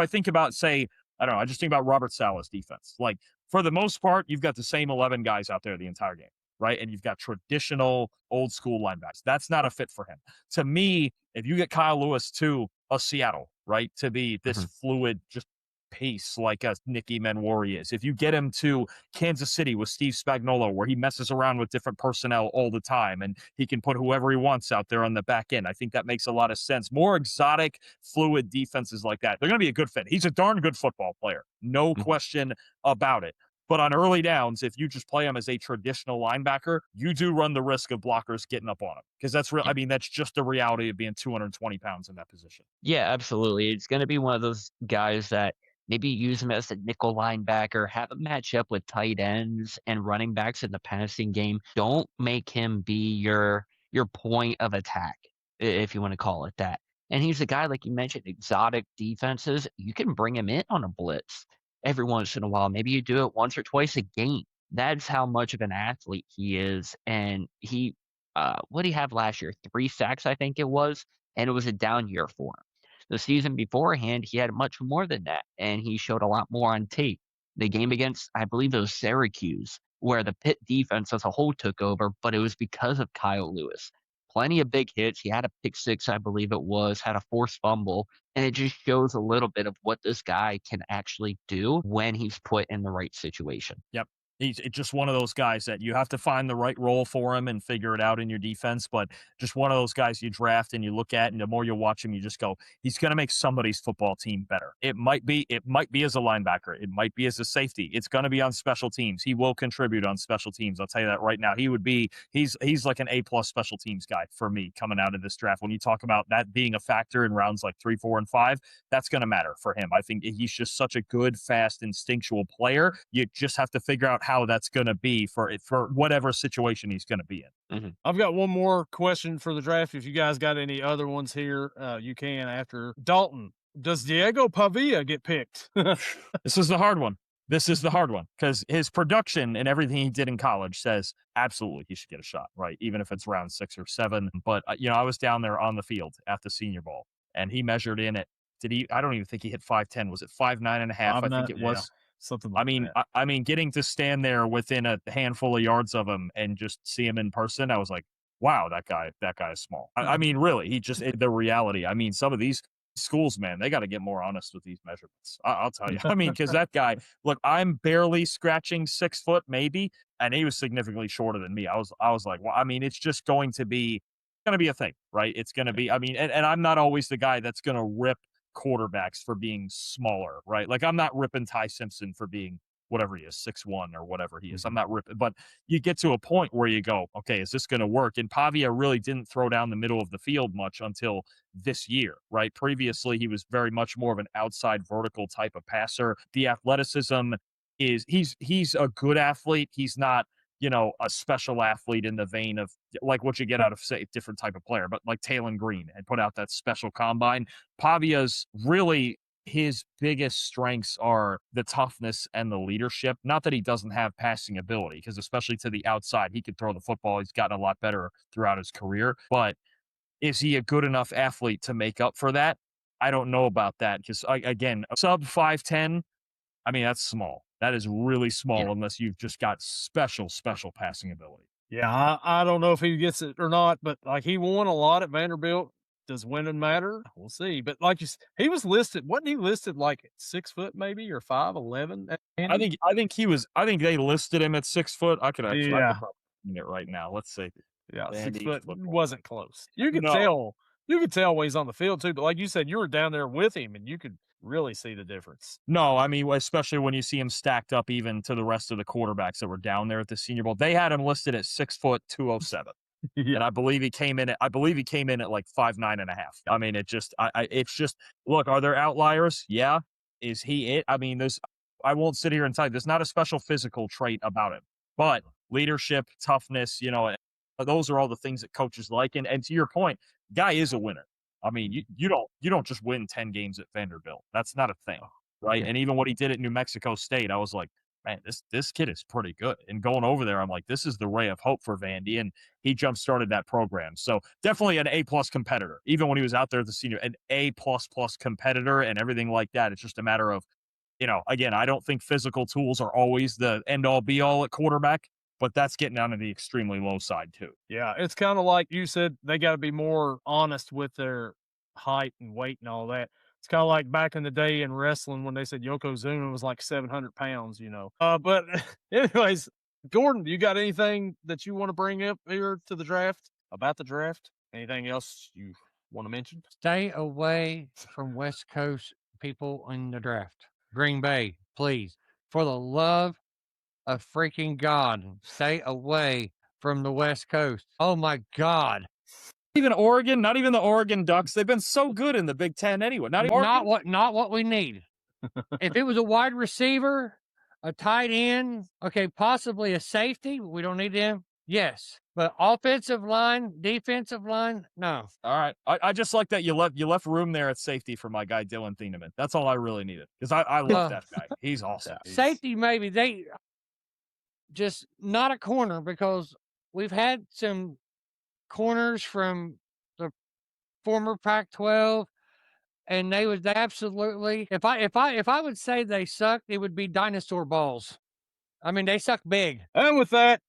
think about, say, I don't know, I just think about Robert Saleh's defense. Like, for the most part, you've got the same 11 guys out there the entire game, right? And you've got traditional old school linebackers. That's not a fit for him. To me, if you get Kyle Lewis to a Seattle, right, to be this fluid, just pace like a Nicky Menwari is. If you get him to Kansas City with Steve Spagnuolo, where he messes around with different personnel all the time and he can put whoever he wants out there on the back end, I think that makes a lot of sense. More exotic, fluid defenses like that, they're going to be a good fit. He's a darn good football player. No question about it. But on early downs, if you just play him as a traditional linebacker, you do run the risk of blockers getting up on him. Because that's real. I mean, that's just the reality of being 220 pounds in that position. Yeah, absolutely. It's going to be one of those guys that maybe use him as a nickel linebacker, have him match up with tight ends and running backs in the passing game. Don't make him be your point of attack, if you want to call it that. And he's a guy, like you mentioned, exotic defenses. You can bring him in on a blitz every once in a while. Maybe you do it once or twice a game. That's how much of an athlete he is. And he, what did he have last year? 3 sacks, I think it was. And it was a down year for him. The season beforehand, he had much more than that, and he showed a lot more on tape. The game against, I believe it was Syracuse, where the Pitt defense as a whole took over, but it was because of Kyle Lewis. Plenty of big hits. He had a pick 6, I believe it was, had a forced fumble, and it just shows a little bit of what this guy can actually do when he's put in the right situation. Yep. He's just one of those guys that you have to find the right role for him and figure it out in your defense. But just one of those guys you draft and you look at, and the more you watch him, you just go, he's going to make somebody's football team better. It might be as a linebacker. It might be as a safety. It's going to be on special teams. He will contribute on special teams. I'll tell you that right now. He's like an A+ special teams guy for me coming out of this draft. When you talk about that being a factor in rounds like 3, 4, and 5, that's going to matter for him. I think he's just such a good, fast, instinctual player. You just have to figure out how that's going to be for whatever situation he's going to be in. I've got one more question for the draft. If you guys got any other ones here, you can after. Dalton, does Diego Pavia get picked? This is the hard one. Because his production and everything he did in college says absolutely he should get a shot, right? Even if it's round 6 or 7. But, I was down there on the field at the Senior Bowl, and he measured in at did he? I don't even think he hit 5'10". Was it 5'9.5"? I think it was. Something like that. I mean, getting to stand there within a handful of yards of him and just see him in person, I was like, wow, that guy is small. I mean, really, the reality. I mean, some of these schools, man, they got to get more honest with these measurements. I'll tell you. I mean, because that guy, look, I'm barely scratching 6 foot, maybe, and he was significantly shorter than me. I was like, well, I mean, it's just going to be a thing, right? It's going to be. I mean, and I'm not always the guy that's going to rip quarterbacks for being smaller, right? Like I'm not ripping Ty Simpson for being whatever he is, 6'1" or whatever he is. I'm not ripping, but you get to a point where you go, okay, is this going to work? And Pavia really didn't throw down the middle of the field much until this year, right? Previously, he was very much more of an outside vertical type of passer. The athleticism he's a good athlete. He's not, a special athlete in the vein of like what you get out of, say, a different type of player, but like Talon Green and put out that special combine. Pavia's really, his biggest strengths are the toughness and the leadership. Not that he doesn't have passing ability, because especially to the outside, he could throw the football. He's gotten a lot better throughout his career. But is he a good enough athlete to make up for that? I don't know about that, because, again, sub 5'10", I mean, that's small. That is really small unless you've just got special passing ability. Yeah, I don't know if he gets it or not, but like he won a lot at Vanderbilt. Does winning matter? We'll see. But like he was listed, wasn't he listed like 6 foot maybe or 5'11"? I think he was. I think they listed him at 6 foot. I could actually probably find it right now. Let's see. Yeah, Vandy 6 foot football. wasn't close. You could tell. You could tell when he's on the field too. But like you said, you were down there with him, and you could really see the difference. No, I mean, especially when you see him stacked up even to the rest of the quarterbacks that were down there at the Senior Bowl. They had him listed at 6 foot 207. And I believe he came in at like 5'9.5". I mean, it's just, look, are there outliers? Yeah. Is he it? I mean, I won't sit here and tell you, there's not a special physical trait about him, but leadership, toughness, those are all the things that coaches like. And to your point, guy is a winner. I mean, you don't just win 10 games at Vanderbilt. That's not a thing, right? And even what he did at New Mexico State, I was like, man, this kid is pretty good. And going over there, I'm like, this is the ray of hope for Vandy. And he jump-started that program. So definitely an A-plus competitor. Even when he was out there at the Senior, an A++ competitor and everything like that. It's just a matter of, again, I don't think physical tools are always the end-all, be-all at quarterback. But that's getting down to the extremely low side, too. Yeah, it's kind of like you said, they got to be more honest with their height and weight and all that. It's kind of like back in the day in wrestling when they said Yokozuna was like 700 pounds, But anyways, Gordon, you got anything that you want to bring up here to the draft, about the draft? Anything else you want to mention? Stay away from West Coast people in the draft. Green Bay, please. For the love of freaking God, stay away from the West Coast. Oh my God. Even Oregon, not even the Oregon Ducks. They've been so good in the Big Ten anyway. Not what we need. If it was a wide receiver, a tight end, okay, possibly a safety, we don't need them. Yes. But offensive line, defensive line, no. All right. I just like that you left room there at safety for my guy Dylan Thieneman. That's all I really needed. Because I love that guy. He's awesome. Safety, maybe. They just not a corner, because we've had some corners from the former Pac-12, and they would absolutely, if I would say they sucked, it would be dinosaur balls. I mean, they suck big. And with that,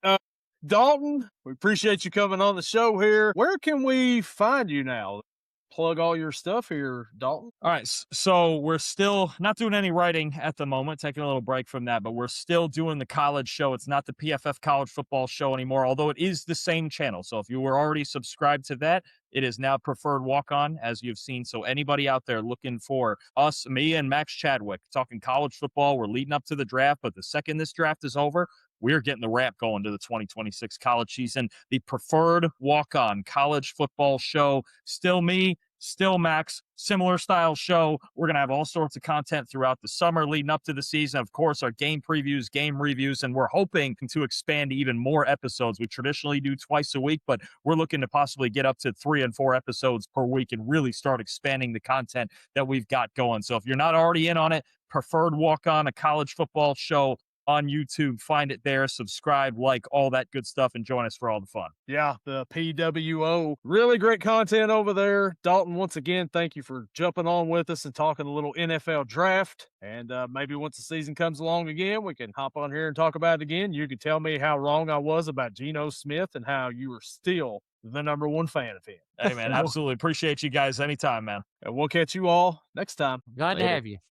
Dalton, we appreciate you coming on the show here. Where can we find you now? Plug all your stuff here, Dalton. All right. So we're still not doing any writing at the moment, taking a little break from that, but we're still doing the college show. It's not the PFF college football show anymore, although it is the same channel. So if you were already subscribed to that, it is now Preferred Walk-On, as you've seen. So anybody out there looking for us, me and Max Chadwick, talking college football, we're leading up to the draft, but the second this draft is over, we're getting the wrap going to the 2026 college season. The Preferred Walk-On college football show. Still me, still Max, similar style show. We're going to have all sorts of content throughout the summer leading up to the season. Of course, our game previews, game reviews, and we're hoping to expand even more episodes. We traditionally do twice a week, but we're looking to possibly get up to 3 and 4 episodes per week and really start expanding the content that we've got going. So if you're not already in on it, Preferred Walk-On, a college football show, on YouTube. Find it there, subscribe, like, all that good stuff, and join us for all the fun. Yeah, the PWO. Really great content over there. Dalton, once again, thank you for jumping on with us and talking a little NFL draft. And maybe once the season comes along again, we can hop on here and talk about it again. You can tell me how wrong I was about Geno Smith and how you were still the number one fan of him. Hey, man, absolutely. Appreciate you guys anytime, man. And we'll catch you all next time. Glad to Later. have you.